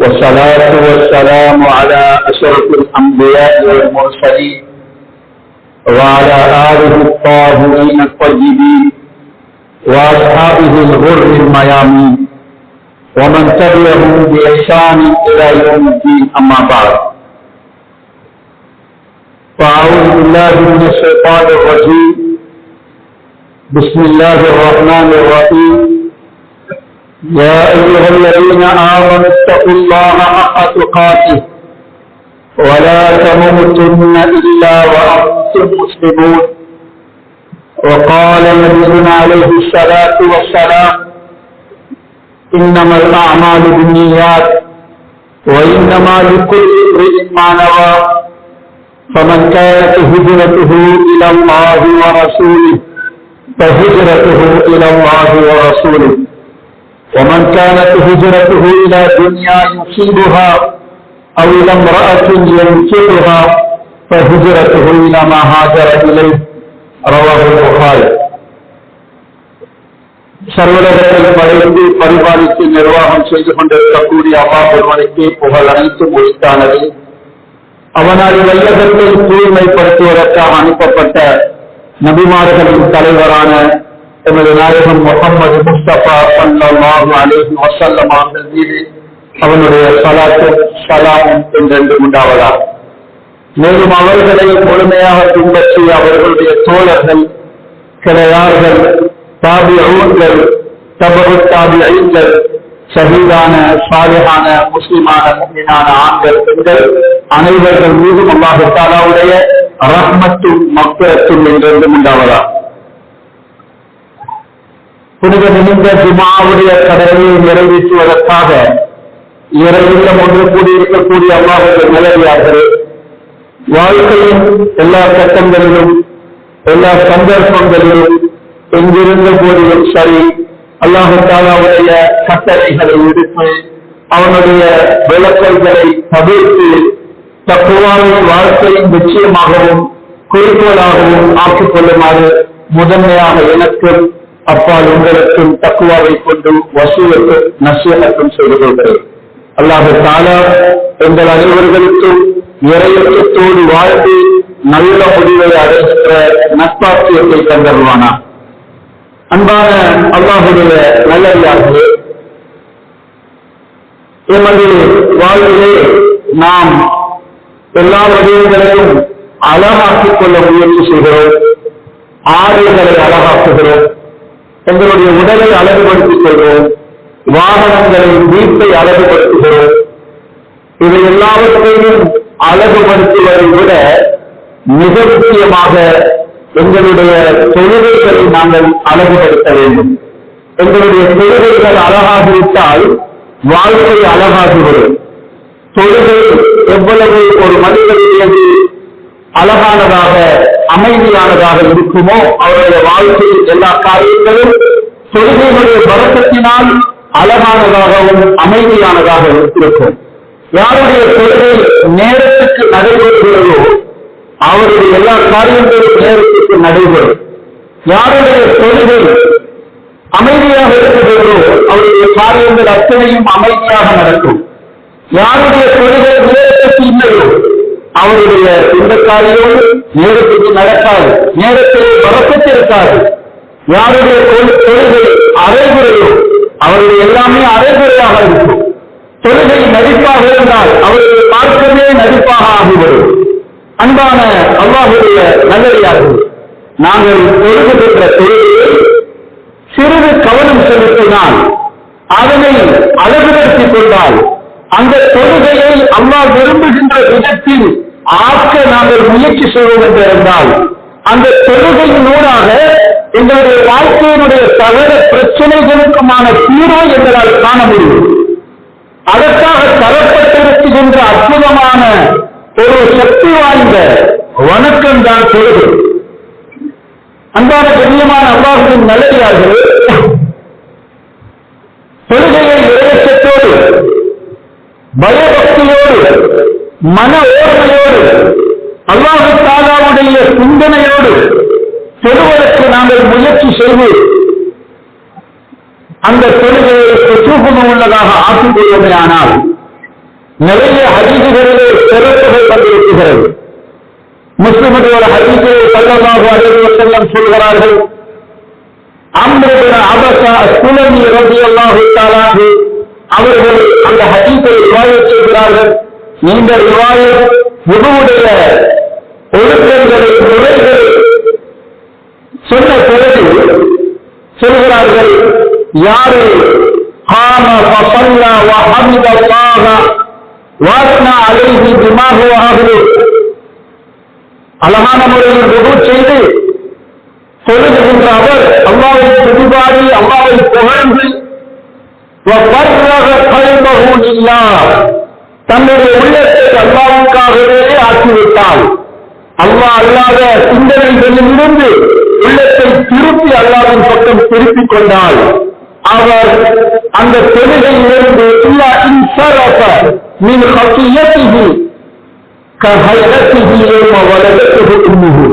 والصلاة والسلام على أشرف الأنبياء والمرسلين وعلى آله الطاهرين الطيبين وأصحابه الغر الميامين ومن تبعهم بإحسان إلى يوم الدين. أما بعد، فأعوذ بالله من الشيطان الرجيم. بسم الله الرحمن الرحيم. يا أيها الذين آمنوا اتقوا الله حق تقاته ولا تموتن إلا وأنتم مسلمون. وقال نبينا عليه الصلاة والسلام: إنما الأعمال بالنيات وإنما لكل امرئ ما نوى، فمن كانت هجرته إلى الله ورسوله فهجرته إلى الله ورسوله، ومن كانت هجرته إلى دنيا يصيبها أو إلى امرأة ينكحها فهجرته إلى ما هاجر إليه. رواه البخاري. சர்வலோகத்தை படைத்து பரிபாலித்து நிர்வாகம் செய்து கொண்டிருக்கக்கூடிய அல்லாஹ் ஒருவனுக்கே புகழ் அனைத்தும் உரித்தானது. அவனால் வையகத்தை தூய்மைப்படுத்துவதற்காக அனுப்பப்பட்ட நபிமார்களின் தலைவரான எமது நாயகம் முஹம்மது முஸ்தபா ஸல்லல்லாஹு அலைஹி வஸல்லம் அவர்கள் மீது அவனுடைய ஸலாத்தும் ஸலாமும் என்றென்று உண்டாவதாக. மேலும் அவர்களை முழுமையாக பின்பற்றி அவர்களுடைய தோழர்கள், கிளையார்கள், தாபிஊன்கள், தபஉ தாபிஈன்கள், ஷஹீதான சாலிஹான முஸ்லிமான முஃமினான ஆண்கள், பெண்கள் அனைவர்கள் மீதும் அல்லாஹ் தஆலாவுடைய ரஹ்மத்தும் மக்ஃபிரத்தும் என்றென்றும் உண்டாவதாக. புனித நிமிந்த ஜும்ஆவுடைய கடமையை நிறைவேற்றுவதற்காக இறையில்லம் ஒன்று கூடியிருக்கக்கூடிய அல்லாஹ்வுடைய நல்லடியார்களே, வாழ்க்கையின் எல்லா கட்டங்களிலும் எல்லா சந்தர்ப்பங்களிலும் எங்கிருந்த போதிலும் சரி, அல்லாஹ் தஆலாவுடைய கட்டளைகளை விடுத்து அவனுடைய விளக்கல்களை தவிர்த்து தக்வாவை வாழ்க்கையின் நிச்சயமாகவும் குறிக்கோளாகவும் ஆக்கிக் கொள்ளுமாறு முதன்மையாக எனக்கும் அப்பால் உங்களுக்கும் தக்வாவை கொண்டு வசூலுக்கும் நஸீஹத்தும் செய்து கொள்கிறேன். அல்லாஹ் தஆலா எங்கள் அனைவர்களுக்கும் இறையற்றத்தோடு வாழ்ந்து நல்ல முடிவை அடைகின்ற நற்பாக்கியத்தை தந்தருவானா. அன்பான அல்லாஹ்வுடைய நல்லடியார்களே, எமது வாழ்விலே நாம் எல்லா விடயங்களையும் அழகாக்கிக் கொள்ள முயற்சி செய்கிறோம். ஆடைகளை அழகாக்குகிறோம், எங்களுடைய உடலை அழகுபடுத்திக் கொள்கிறோம், வாகனங்களை, வீட்டை அழகுபடுத்துகிறோம். இவை எல்லாவற்றையும் அழகுபடுத்துவதை விட மிக முக்கியமாக எங்களுடைய தொழுகைகளை நாங்கள் அழகுபடுத்த வேண்டும். எங்களுடைய தொழுகைகள் அழகாகிவிட்டால் வாழ்க்கை அழகாகிவிடும். தொழுகை எவ்வளவு ஒரு மனிதனுடையது அழகானதாக அமைதியானதாக இருக்குமோ அவருடைய வாழ்க்கையில் எல்லா காரியங்களும் தொழுகைகளுடைய பரக்கத்தினால் அழகானதாகவும் அமைதியானதாக இருக்கும். யாருடைய தொழுகை நேரத்துக்கு நடைபெறுகிறதோ அவருடைய எல்லா காரியங்களும் நேரத்துக்கு நடைபெறும். யாருடைய தொழுகை அமைதியாக இருக்கிறதோ அவருடைய காரியங்கள் அத்தனையும் அமைதியாக நடக்கும். யாருடைய தொழுகை நேரத்துக்கு இல்லையோ அவருடைய இந்த காரியம் நேரத்துக்கு நடக்காது, நேரத்தில் பரக்கத்திருக்காது. யாருடைய தொழுகை அரைகுறையோ அவருடைய எல்லாமே அரைகுறையாக இருக்கும். தொழுகை நடிப்பாக இருந்தால் அவருடைய மார்க்கமே நடிப்பாக ஆகிவிடும். அன்பான அல்லாஹ்வுடைய நல்லடியார்கள், நாங்கள் தொழுகின்ற தொழுகையை சிறிது கவனம் செலுத்தினால், அதனை அழகுபடுத்திக் கொண்டால், அந்த தொழுகையை அல்லாஹ் விரும்புகின்ற விதத்தில் ஆக்க நாங்கள் முயற்சி செய்வோம் என்று இருந்தால், அந்த தொழுகையினூடாக எங்களுடைய வாழ்க்கையினுடைய சகல பிரச்சனைகளுக்குமான தீர்வை எங்களால் காண முடியும். அதற்காக தரப்பட்டிருக்கின்ற அற்புதமான ஒரு சக்தி வாய்ந்த வணக்கம் தான் தொழுகை. அன்பான கண்ணியமான அல்லாஹ்வின் நல்லடியார்களே, தொழுகையை இறையச்சத்தோடு, பயபக்தியோடு, மன ஓர்மையோடு, அல்லாஹ் தஆலாவுடைய சிந்தனையோடு தொழுவதற்கு நாங்கள் முயற்சி செய்து அந்த தொழுகையை சுற்றுப்புண உள்ளதாக ஆக்கிக் கொள்வதனால் நிறைய ஹதீசுகளிலே சிறப்புகள் வந்திருக்கிறது. முஸ்லிமுடைய ஒரு ஹதீஸிலே ஸல்லல்லாஹு அலைஹி வஸல்லம் சொல்கிறார்கள், அம்ர் இப்னு அபஸா அஸ்-சுலமி ரலியல்லாஹு தஆலா அவர்கள் அந்த ஹதீஸை ரிவாயத் செய்கிறார்கள். இந்த ரிவாயத் வுதுவுடைய ஒழுக்கங்களை முறைகளை சொன்ன பிறகு சொல்கிறார்கள், யாரு قام فصلى وحمد الله واثنى عليه بما هو اهله, அழகான முறையில் வுது செய்து சொல்லுகின்ற அவர் அல்லாஹ்வை துதிபாடி அல்லாஹ்வை புகழ்ந்து وفرغ قلبه لله, தன்னுடைய உள்ளத்தை அல்லாஹ்வுக்காகவே ஆக்கிவிட்டால், அல்லாஹ் அல்லாத சிந்தனைகளிலிருந்து உள்ளத்தை திருப்பி அல்லாஹ்வின் பக்கம் திருப்பிக் கொண்டால் அவர் அந்த தொழுகையிலிருந்து இல்லா இன்சரஃப மின் ஹக்கியத்திஹி கஹைரத்திஹி யௌம வலதத்துஹு உம்முஹு,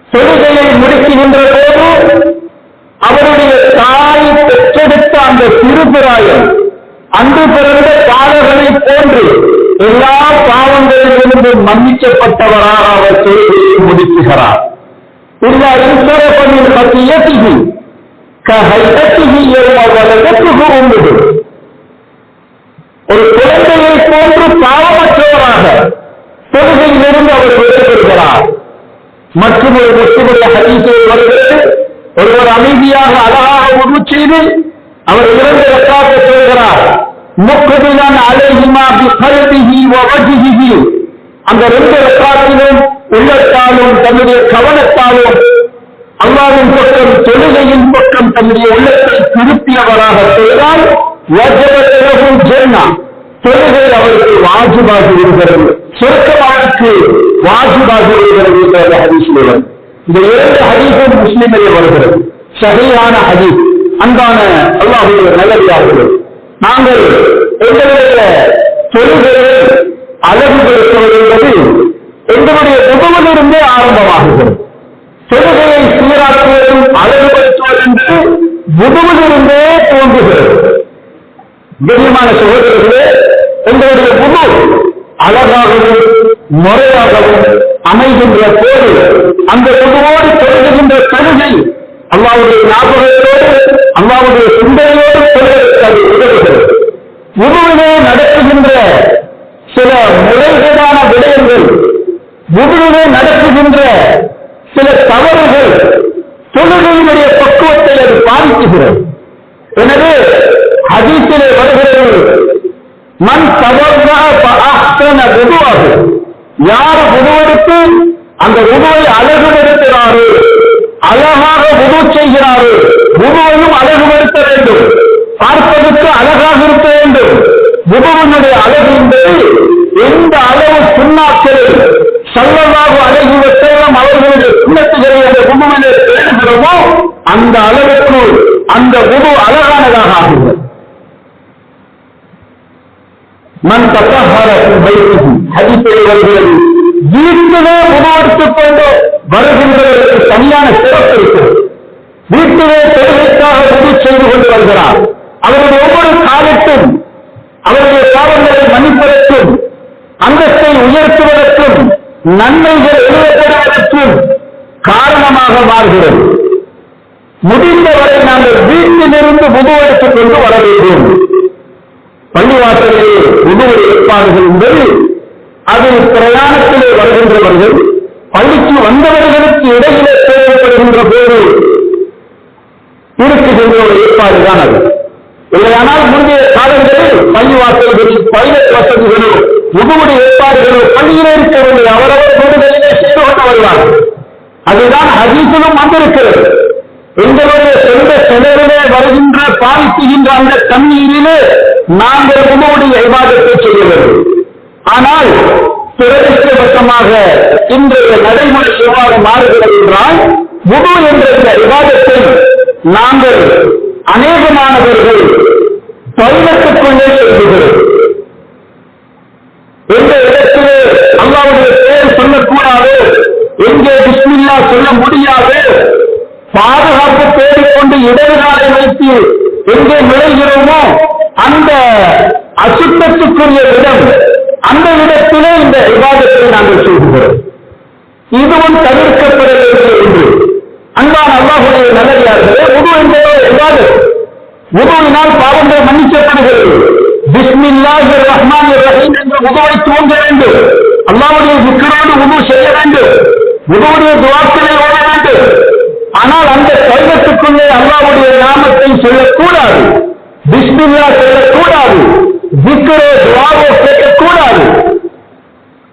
தொழுகையை முடிக்கின்ற போது அவருடைய தாய் பெற்றெடுத்த அந்த சிறுபிராயம் அன்று பிறந்த பாலகனை போன்று எல்லா பாவங்களிலிருந்து மன்னிக்கப்பட்டவராக அவர் தொழுகையை முடிக்குகிறார். இல்லா இன்சரஃப மின் ஹக்கியத்திஹி கஹைரத்திஹி யௌம வலதத்துஹு உம்முஹு, ஒரு குழந்தையை போன்று பாவமற்றவராக தொழுகையிலிருந்து அவர் விடுபடுகிறார். மற்றும் ஒரு முஸ்லிமுடைய ஹதீஸில் வருகிறது, ஒருவர் அமைதியாக அழகாக வுது செய்து அவர் 2 ரக்காத்தை சொல்கிறார், முக்பிலன் அலைஹிமா பிகல்பிஹி வ வஜ்ஹிஹி, அந்த 2 ரக்காத்திலும் உள்ளத்தாலும் தன்னுடைய கவனத்தாலும் அல்லாஹ்வின் பக்கம் தொழுகையின் பக்கம் தன்னுடைய உள்ளத்தை திருப்பியவராக செய்தால் வஜபத் லஹு ஜன்னா, தொழுகை அவருக்கு வாஜிபாகி இருக்கிறது, சொர்க்கம் அவருக்கு வாஜிபாகி இருக்கிறது என்ற ஹதீஸ் உள்ளது. இந்த 2 ஹதீஸும் முஸ்லிமிலே வருகிறது, ஸஹீஹான ஹதீஸ். அன்பான அல்லாஹ்வுடைய நல்லடியார்களே, நாங்கள் எங்களுடைய தொழுகையை அழகுபடுத்துவது என்பது எங்களுடைய வுதுவிலிருந்தே ஆரம்பமாகுகிறது. தொழுகையை சீராக்குவதும் அழகுபடுத்துவது என்று வுதுவிலிருந்தே தோன்றுகிறது. கண்ணியமான சகோதரர்களே, எங்களுடைய வுது அழகாகவும் முறையாகவும் அமைகின்ற போது அந்த வுதுவோடு தொழுகின்ற தொழுகை அல்லாஹ்வுடைய ஞாபகத்தோடு அல்லாஹ்வுடைய சிந்தனையோடு தொழுகிறது உதவுகிறது. வுதுவிலே நடத்துகின்ற சில முறைகேடான விடயங்கள், வுதுவிலே நடத்துகின்ற சில தவறுகள் தொழுகையினுடைய பக்குவத்தை அது பாதிக்குகிறது. எனவே ஹதீஸிலே வருகிறது, மன் தவர்னா ஃபஅஹ்ஸன வுதுஅஹு, யார் வுதுவெடுத்து அந்த வுதுவை அழகுபடுத்துகிறாரோ, அழகாக வுது செய்கிறாரோ, வுதுவையும் அழகுபடுத்த வேண்டும், பார்ப்பதற்கு அழகாக இருக்க வேண்டும். வுதுவினுடைய அழகு என்பது எந்த அளவு சுன்னாக்களை ஸல்லல்லாஹு அலைஹி வஸல்லம் அவர்களுடைய சுன்னத்துகளை அந்த வுதுவிலே பேணுகிறோமோ அந்த அளவுக்கு அந்த வுது அழகானதாக ஆகிறது. மன் தத்தஹர ஃபி பைத்திஹி, ஹதீஸில் வருகிறது, வீட்டிலே வுது எடுத்துக் கொண்டு வருகின்றவருக்கு தனியான சிறப்பு இருக்கிறது. வீட்டிலே தொழுகைக்காக வுது செய்து கொண்டு வருகிறார். அவருடைய ஒவ்வொரு காலத்தும் அவருடைய பாவங்களை மன்னிப்பதற்கும் அந்தஸ்தை உயர்த்துவதற்கும் நன்மைகள் எழுதப்படுவதற்கும் காரணமாக மாறுகிறது. முடிந்தவரை நாங்கள் வீட்டிலிருந்து வுது எடுத்துக் கொண்டு வர வேண்டும். பள்ளிவாசலிலே வுது ஏற்பாடுகள் என்பது அது பிரயாணத்திலே வருகின்றவர்கள் பள்ளிக்கு வந்தவர்களுக்கு இடையிலே தேவைப்படுகின்ற போது இருக்குகின்ற ஒரு ஏற்பாடுதான் அது. இல்லையானால் முந்தைய காலங்களில் பள்ளிவாசல்களில் பைலட் வசதிகளோ வுதுவுடைய ஏற்பாடுகளோ பள்ளியிலே இருக்கவில்லை, அவரவர் வீடுகளிலே செய்து கொண்டு வருவார்கள். அதுதான் ஹதீஸிலும் வந்திருக்கிறது. எங்களுடைய சொந்த செலவிலே வருகின்ற பாதிப்புகின்ற அந்த தண்ணீரிலே நாங்கள் வுதுவுடைய இபாதத்தை செய்ய வேண்டும். ஆனால் துரதிர்ஷ்டவசமாக இன்றைய நடைமுறை எவ்வாறு மாறுகிறது என்றால், வுது என்ற இந்த இபாதத்தை நாங்கள் அநேகமானவர்கள் தொழிலுக்குள்ளே செய்கிறோம். எந்த இடத்திலே அல்லாஹ்வுடைய பெயர் சொல்லக்கூடாது, எங்கே பிஸ்மில்லா சொல்ல முடியாது, பாதுகாப்பு தேடிக்கொண்டு இடதுகாலை வைத்து எங்கே நுழைகிறோமோ அந்த அசுத்தத்துக்குரிய இடம், அந்த இடத்திலே இந்த இபாதத்தை நாங்கள் செய்கிறோம். இதுவும் தவிர்க்கப்பட வேண்டிய ஒன்று. அன்பான அல்லாஹ்வுடைய நல்லடியார்களே, வுது என்பது இபாதத். வுதுவினால் பாவங்கள் மன்னிக்கப்படுகிறது. பிஸ்மில்லாஹிர் ரஹ்மானிர் ரஹீம் என்ற வுதுவை துவங்க வேண்டும். அல்லாஹ்வுடைய திக்ரோடு வுது செய்ய வேண்டும். வுதுவுடைய துஆக்களை ஓத வேண்டும். ஆனால் அந்த கைதத்துக்குள்ளே அல்லாஹ்வுடைய நாமத்தை சொல்லக்கூடாது. பிஸ்மில்லாஹ் சொல்லக்கூடாது. திக்ரோ துஆவோ கேட்கக்கூடாது.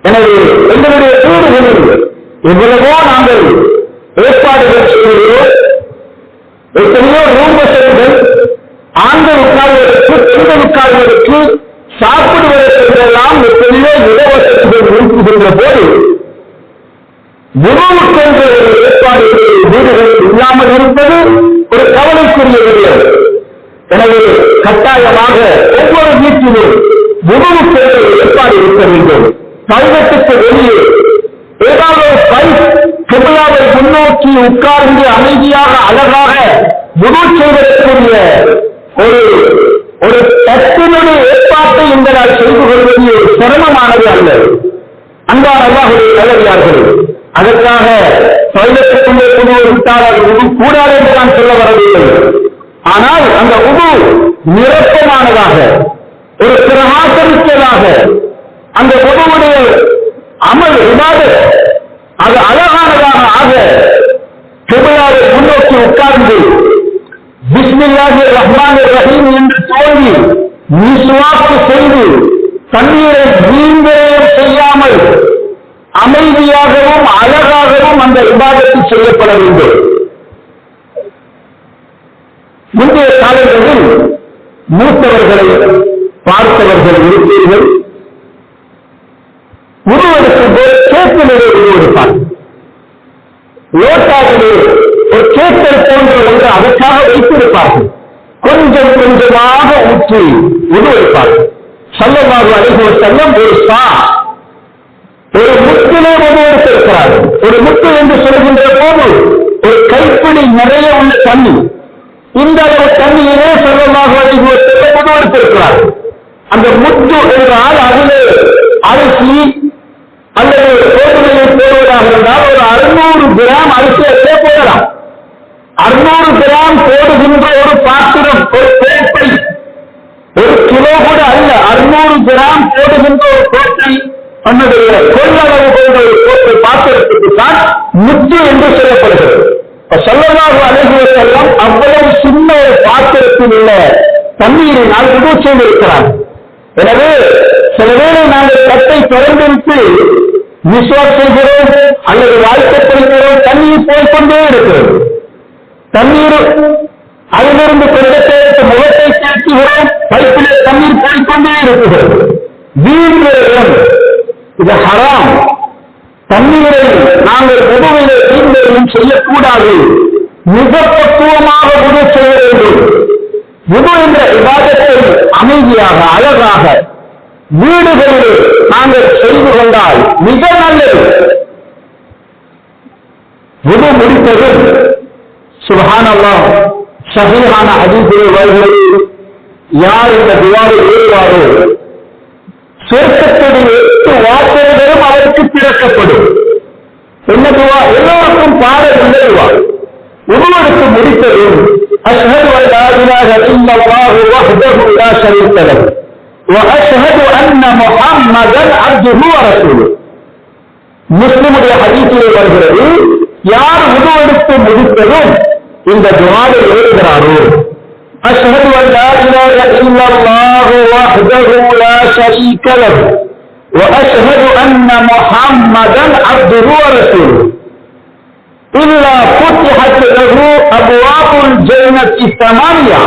எனவே எங்களுடைய வீடுகளில் எவ்வளவோ நாங்கள் ஏற்பாடுகள் செய்கிறோம். எத்தனையோ ரூம் வசதிகள், ஆண்கள் உட்கார்வதற்கு, பெண்கள் உட்கார்வதற்கு, சாப்பிடுவதற்கெல்லாம் எத்தனையோ இடவசதிகள் இருக்குகின்ற போது வுதுவுக்கென்ற ஒரு ஏற்பாடு வீடுகள் இல்லாமல் இருப்பது ஒரு கவலைக்குரிய விடயம். எனவே கட்டாயமாக ஒவ்வொரு வீட்டிலும் வுதுவுக்கென்ற ஏற்பாடு இருக்க வேண்டும். கைதத்துக்கு வெளியே ஏதாவது கிபிலாவை முன்னோக்கி உட்கார்ந்து அமைதியாக அழகாக வுது செய்வதற்குரிய ஒரு தத்தினுடைய ஏற்பாட்டை இந்த நாள் செய்து கொள்வது சிரமமானது அல்ல. அன்பான அல்லாஹ்வுடைய நல்லடியார்களே, அதற்காக கைதத்துக்குள்ளே வுது விட்டால் அது வுது கூடாது என்று நான் சொல்ல வரவில்லை. ஆனால் அந்த வுது நிரப்பமானதாக, ஒரு பிரகாசமிக்கதாக, அந்த வுதுவுடைய அமல் இபாதத் அது அழகானதாக ஆக கிபிலாவை முன்னோக்கி உட்கார்ந்து பிஸ்மில்லாஹிர் ரஹ்மானிர் ரஹீம் என்று தோல்வி மிஸ்வாக் செய்து தண்ணீரை வீண்விரயம் செய்யாமல் அமைதியாகவும் அழகாகவும் அந்த இபாதத்து செய்யப்பட வேண்டும். முந்தைய காலங்களில் மூத்தவர்களை பார்த்தவர்கள் இருப்பீர்கள். உருவெடுக்கும் போது கேட்டிலே உருவெடுப்பார். லோட்டாவிலே ஒரு கேட்டல் போன்ற ஒன்று அதற்காக வைத்திருப்பார்கள். கொஞ்சம் கொஞ்சமாக ஊற்றி உருவெடுப்பார்கள். ஸல்லல்லாஹு அலைஹி வஸல்லம் ஒரு முத்திலே உருவெடுத்திருக்கிறார்கள். ஒரு முத்து என்று சொல்கின்ற போது ஒரு கைப்பிடி நிறைய உள்ள தண்ணி, இந்த அளவு தண்ணியிலே ஸல்லல்லாஹு அலைஹி வஸல்லம் உருவெடுத்திருக்கிறார்கள். அந்த முத்து என்றால் அதிலே அரிசி அல்லது கோதுமையை போடுவதாக இருந்தால் ஒரு 600 கிராம் அரிசியை போடலாம். 600 கிராம் போடுகின்ற ஒரு பாத்திரம், ஒரு கோப்பை, ஒரு கிலோ கூட அல்ல, 600 கிராம் போடுகின்ற ஒரு கோப்பை, தன்னுடைய கொள்ளளவு கொண்ட ஒரு கோப்பை பாத்திரத்துக்கு தான் முத்து என்று சொல்லப்படுகிறது. ஸல்லல்லாஹு அலைஹி வஸல்லம் அவ்வளவு சின்ன ஒரு பாத்திரத்தில் உள்ள தண்ணீரினால் வுது செய்திருக்கிறார். எனவே சில வேளை நாங்கள் தட்டை திறந்துவிட்டு மிஸ்வாக் செய்கிறோம் அல்லது வாய்க்கப்படுகிறோம், தண்ணீர் போய்கொண்டே இருக்கிறது. தண்ணீர் அதிலிருந்து கொஞ்சத்தை முகத்தை சேர்த்துகிறோம், பைப்பிலே தண்ணீர் போய்கொண்டே இருக்கிறது. வீண்விரயம் இது ஹராம். தண்ணீரை நாங்கள் வுதுவிலே வீண்விரயம் செய்யக்கூடாது. மிக பக்குவமாக வுது செய்ய வேண்டும். வுது என்ற இபாதத்தை அமைதியாக அழகாக வீடுகளில் நாங்கள் செய்து கொண்டால் மிக நல்லது. வுது முடித்ததும் சுப்ஹானல்லாஹ் ஸஹீஹான ஹதீஸிலே வருகிறது, யார் இந்த துஆவை ஓதுவாரோ சொர்க்கத்துடைய 8 வாசல்களும் அவருக்கு திறக்கப்படும். என்ன துஆ? எல்லோருக்கும் பாடவில்லை துஆ. வுதுவுக்கு முடித்ததும் அஷ்ஹது அன் லா இலாஹ இல்லல்லாஹு வஹ்தஹு லா ஷரீக லஹு وأشهد أن محمدا عبده ورسوله. முஸ்லிமுடைய ஹதீஸிலே வருகிறது, யார் வுது எடுத்து முடித்ததும் இந்த துஆவை ஓதுகிறாரோ அஷ்ஹது அன் லா இலாஹ இல்லல்லாஹு வஹ்தஹு லா ஷரீக லஹு وأشهد أن محمدا عبده ورسوله إلا فتحت له أبواب الجنة الثمانية.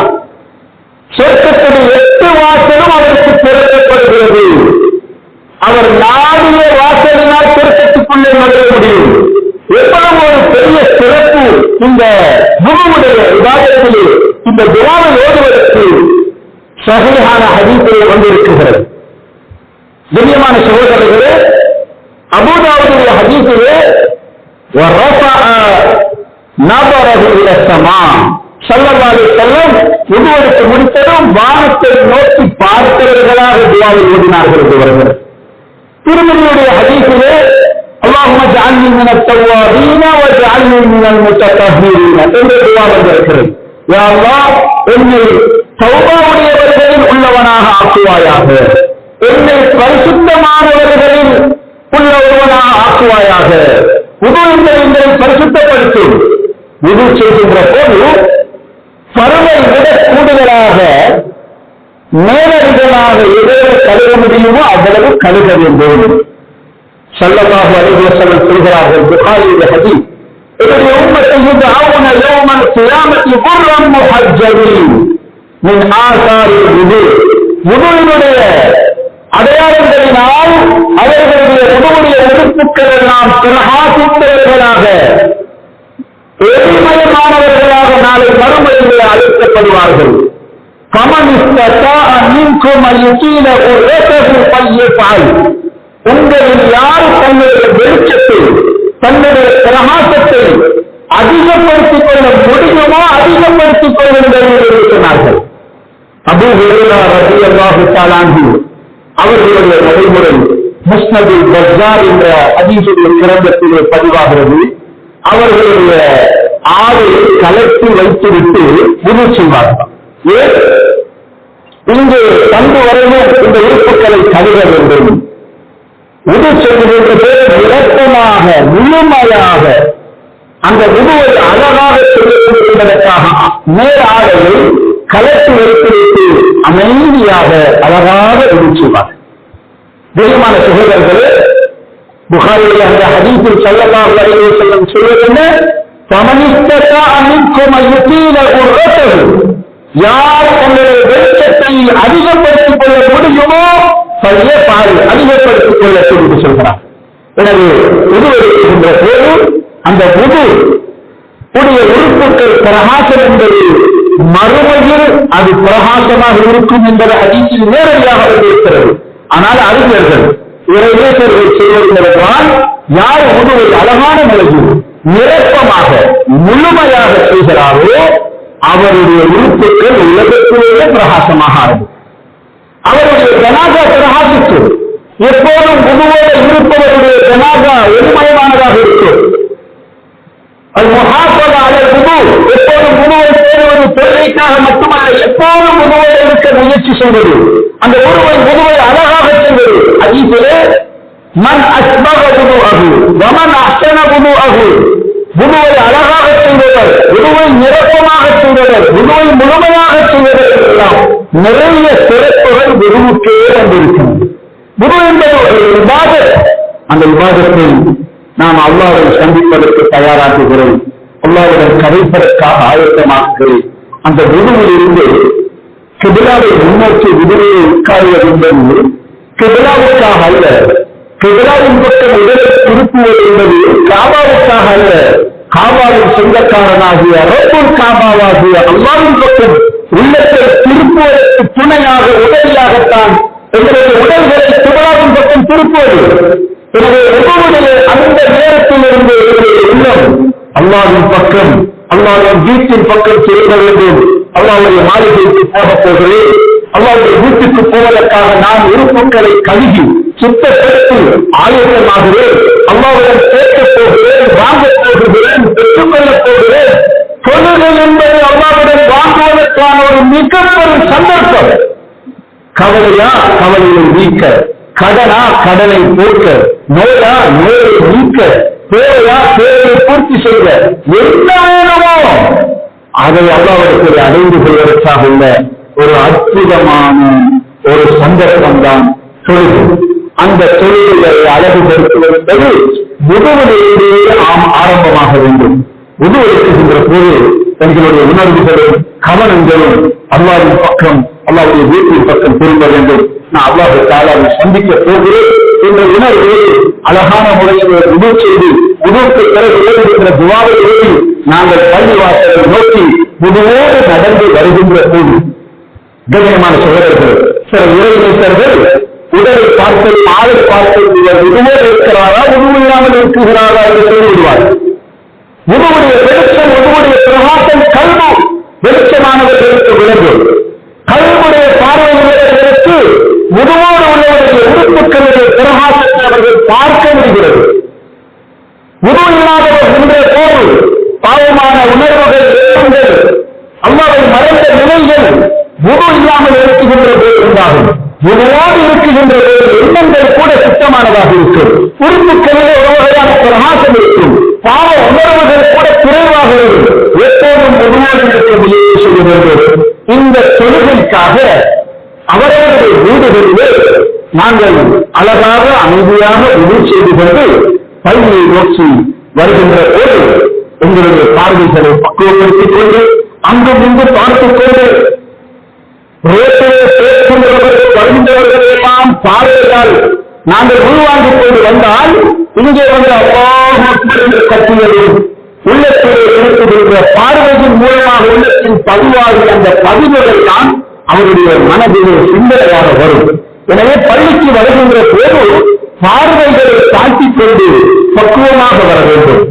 சொர்க்கத்துடைய 8 வாசலும் அவருக்கு திறக்கப்படுகிறது. அவர் நாடிய வாசலினால் சொர்க்கத்துக்குள்ளே நுழைய முடியும். எவ்வளவு ஒரு பெரிய சிறப்பு இந்த வுதுவுடைய இபாதத்திலே இந்த துஆவை ஓதுவதற்கு ஸஹீஹான ஹதீஸிலே வந்திருக்கிறது. கண்ணியமான சகோதரர்களே, அபூ தாவூதுடைய ஹதீஸிலே வரஃபஅ நபரஹு இலா ஸமா, ஸல்லல்லாஹு அலைஹி வஸல்லம் உதுவெடுத்து முடித்ததும் வானத்தை நோக்கி பார்த்தவர்களாக துஆவை ஓதினார்கள் என்று வருகிறது. திருமதியுடைய ஹதீஸிலே அல்லாஹும்ம ஜஅல்னி மினத் தவ்வாபீன வஜஅல்னி மினல் முத்தத்தஹ்ஹிரீன என்ற துஆ வந்திருக்கிறது. யா அல்லாஹ், என்னை தௌபாவுடையவர்களில் உள்ளவனாக ஆக்குவாயாக, என்னை பரிசுத்தமானவர்களில் உள்ள ஒருவனாக ஆக்குவாயாக. உது என்பதை பரிசுத்தப்படுத்தும். உது செய்கின்ற போது பருவை விட கூடுதலாக மேலதிகமாக எவ்வளவு கழுவ முடியுமோ அவ்வளவு கழுவ வேண்டும். ஸல்லல்லாஹு அலைஹி வஸல்லம் சொல்கிறார்கள், புகாரியுடைய ஹதீஸ், என்னுடைய உம்மத்தை யுதஅவுன யௌமல் கியாமத்தி குர்ரம் முஹஜ்ஜலீன் மின் ஆசாரில் உது. உதுவினுடைய அடையாளங்களினால் அவர்களுடைய உதுவுடைய உறுப்புக்கள் எல்லாம் பிரகாசித்தவர்களாக, எளிமையானவர்களாக நாளை மறுமையிலே அழைக்கப்படுவார்கள். உங்களில் யார் தன்னுடைய வெளிச்சத்தை, தன்னுடைய பிரகாசத்தை அதிகப்படுத்திக் கொள்ள முடியுமோ அதிகப்படுத்திக் கொள்ளுங்கள் என்று சொன்னார்கள். அபூ ஹுரைரா ரலியல்லாஹு தஆலா அன்ஹு அவர்களுடைய நடைமுறை முஸ்னதுல் பஸார் என்ற ஹதீஸுடைய கிரந்தத்திலே பதிவாகிறது. அவர்களுடைய ஆடை கலட்டி வைத்துவிட்டு உது செய்வார்கள். ஏன் இங்கு தந்து வரையும் இந்த உறுப்புகளை கழுவ வேண்டும். உது செய்கின்ற பேர் விளக்கமாக முழுமையாக அந்த உதுவை அழகாக செய்யப்படுவதற்காக மேல் ஆடையை கலட்டி வைத்துவிட்டு அமைதியாக அழகாக உது செய்வார்கள். தெய்வமான சகோதரர்களே, புகாரிலே அந்த ஹதீஸில் ஸல்லல்லாஹு அலைஹி வஸல்லம் சொல்லுகின்ற யார் தன்னுடைய வெளிச்சத்தை அதிகப்படுத்திக் கொள்ள முடியுமோ அதிகப்படுத்திக் கொள்ள என்று சொல்கிறார். எனவே உதுவெடுக்கின்ற போது அந்த உது உடைய உறுப்புகள் பிரகாசம் என்பது மறுமையில் அது பிரகாசமாக இருக்கும் என்பது ஹதீஸில் நேரடியாக இருக்கிறது. ஆனால் அறிஞர்கள் இறைவேசர்கள் செய்வதென்றால் யார் உதுவை அழகான முறையில் நிரப்பமாக முழுமையாக செய்கிறாரோ அவருடைய உறுப்புகள் உலகத்திலேயே பிரகாசமாக ஆகும். அவருடைய ஜனாதா பிரகாசித்து எப்போதும் உதுவோடு இருப்பவருடைய ஜனாதா ஒளிமயமானதாக இருக்கும். அது முஹாஃபதா அலல் உது, எப்போதும் உதுவை தேடுவது தொழிலுக்காக மட்டுமல்ல, எப்போதும் உதுவோடு இருக்க முயற்சி செய்வது, அந்த உதுவை அழகாக செய்வது. ஹதீஸிலே மன் அஸ்பக உதுஅஹு வமன் அஹ்ஸன உதுஅஹு, உதுவை அழகாக செய்தவர், உதுவை நிரப்பமாக செய்தவர், உதுவை முழுமையாக செய்தவர் எல்லாம் நிறைய சிறப்புகள் உதுவுக்கே வந்திருக்கிறது. உது என்பது ஒரு இபாதத். அந்த இபாதத்தை நாம் அல்லாஹ்வை சந்திப்பதற்கு தயாராக்குகிறோம், அல்லாஹ்வுடன் கதைப்பதற்காக ஆயத்தமாக்குகிறேன். அந்த உதுவில் இருந்து கிபிலாவை முன்னோக்கி உதுவையை உட்காருவது என்பது கிபிலாவுக்காக அல்ல, கிபிலாவின் பக்கம் உடலை திருப்புவது என்பது காபாவுக்காக அல்ல, காபாவின் சொந்தக்காரனாகிய ரப்புல் காபாவாகிய அல்லாஹ்வின் பக்கம் உள்ளத்தை திருப்புவதற்கு துணையாக உதவியாகத்தான் எங்களுடைய உடல்களை கிபிலாவின் பக்கம் திருப்புவது. எனவே உங்களுடைய அந்த நேரத்தில் இருந்து எங்களுடைய உள்ளம் அல்லாஹ்வின் பக்கம், அல்லாஹ்வின் வீட்டின் பக்கம் திரும்ப வேண்டும். அல்லாஹ்வுடைய மாளிகைக்கு போகப் போகிறேன், அல்லாஹ்வுடைய வீட்டுக்கு போவதற்காக நான் உறுப்புகளை கழுகி சுத்தப்படுத்தி ஆயத்தமாகிறேன், அல்லாஹ்வுடன் கேட்கப் போகிறேன், வாங்கப் போகிறேன், பெற்றுக்கொள்ளப் போகிறேன். தொழுகை என்பது அல்லாஹ்வுடன் வாங்குவதற்கான ஒரு மிகப்பெரும் சந்தர்ப்பம். கவலையா கவலையை நீக்க, கடனா கடனை போக்க, நோயா நோயை நீக்க, தேவையா தேவையை பூர்த்தி செய்ய, என்ன வேணுமோ அதை அல்லாஹ்விடத்தில் அடைந்து கொள்வதற்காக உள்ள ஒரு அற்புதமான ஒரு சந்தர்ப்பம் தான் தொழுகை. அந்த தொழுகையை அழகுபடுத்துவது என்பது உதுவிலேயே ஆரம்பமாக வேண்டும். உதுவெடுக்கின்ற போது எங்களுடைய உணர்வுகளும் கவனங்களும் அல்லாஹ்வின் பக்கம், அல்லாஹ்வுடைய வீட்டின் பக்கம் திரும்ப வேண்டும். நான் அல்லாஹ் தஆலாவை சந்திக்க போகிறேன் என்ற உணர்வு அழகான முறையில் உது செய்து உதுவுக்கு பிறகு ஏற்படுகின்ற துஆவை ஏறி நாங்கள் பள்ளிவாசலை நோக்கி உதுவோடு நடந்து வருகின்ற போது, கண்ணியமான சகோதரர்கள், சில இறைநேசர்கள் உடலை பார்த்து ஆளை பார்த்து இவர் உதுவோடு இருக்கிறாரா உதுவில்லாமல் இருக்கிறாரா என்று சொல்லிவிடுவார். உதுவுடைய வெளிச்சம், உதுவுடைய பிரகாசம் கல்வி வெளிச்சமானவர்களுக்கு விளங்கும். கல்வுடைய பார்வை உள்ளவர்களுக்கு முதுவோடு உள்ளவருடைய உறுப்புகளுடைய பிரகாசத்தை அவர்கள் பார்க்க முடிகிறது. முது இல்லாதவர் என்ற போது பாவமான உணர்வுகள், எண்ணங்கள், அல்லாஹ்வை மறைந்த நிலைகள் முது இல்லாமல் இருக்குகின்ற போது உண்டாகும். முதுவோடு இருக்குகின்ற போது எண்ணங்கள் கூட சுத்தமானதாக இருக்கும். உறுப்புகளிலே ஒரு வகையான பிரகாசம் இருக்கும். பாவ உணர்வுகள் கூட குறைவாக இருக்கும். எப்போதும் முதுவோடு இருக்க முயற்சி செய்ய வேண்டும். இந்த தொழுகைக்காக அவரவருடைய வீடுகளிலே நாங்கள் அழகாக அமைதியாக உதவி செய்து கொண்டு பள்ளியை நோக்கி வருகின்ற போது எங்களுடைய பார்வைகளை பக்குவப்படுத்திக் கொண்டு அங்கும் இங்கு பார்த்துக் கொண்டு ரோட்டிலே பேசுகின்றவர்கள் வருகின்றவர்கள் எல்லாம் பார்வையால் நாங்கள் உள்வாங்கிக் கொண்டு வந்தால் இங்கே வந்து அல்லாஹ் கட்டியது உள்ளத்திலே இருக்குகின்ற பார்வையின் மூலமாக உள்ளத்தின் பதிவாகி அந்த பதிவுகள் தான் அவருடைய மனதிலே சிந்தனையாக வரும். எனவே பள்ளிக்கு வருகின்ற போது பார்வைகளை தாக்கிக் கொண்டு பக்குவமாக வர வேண்டும்.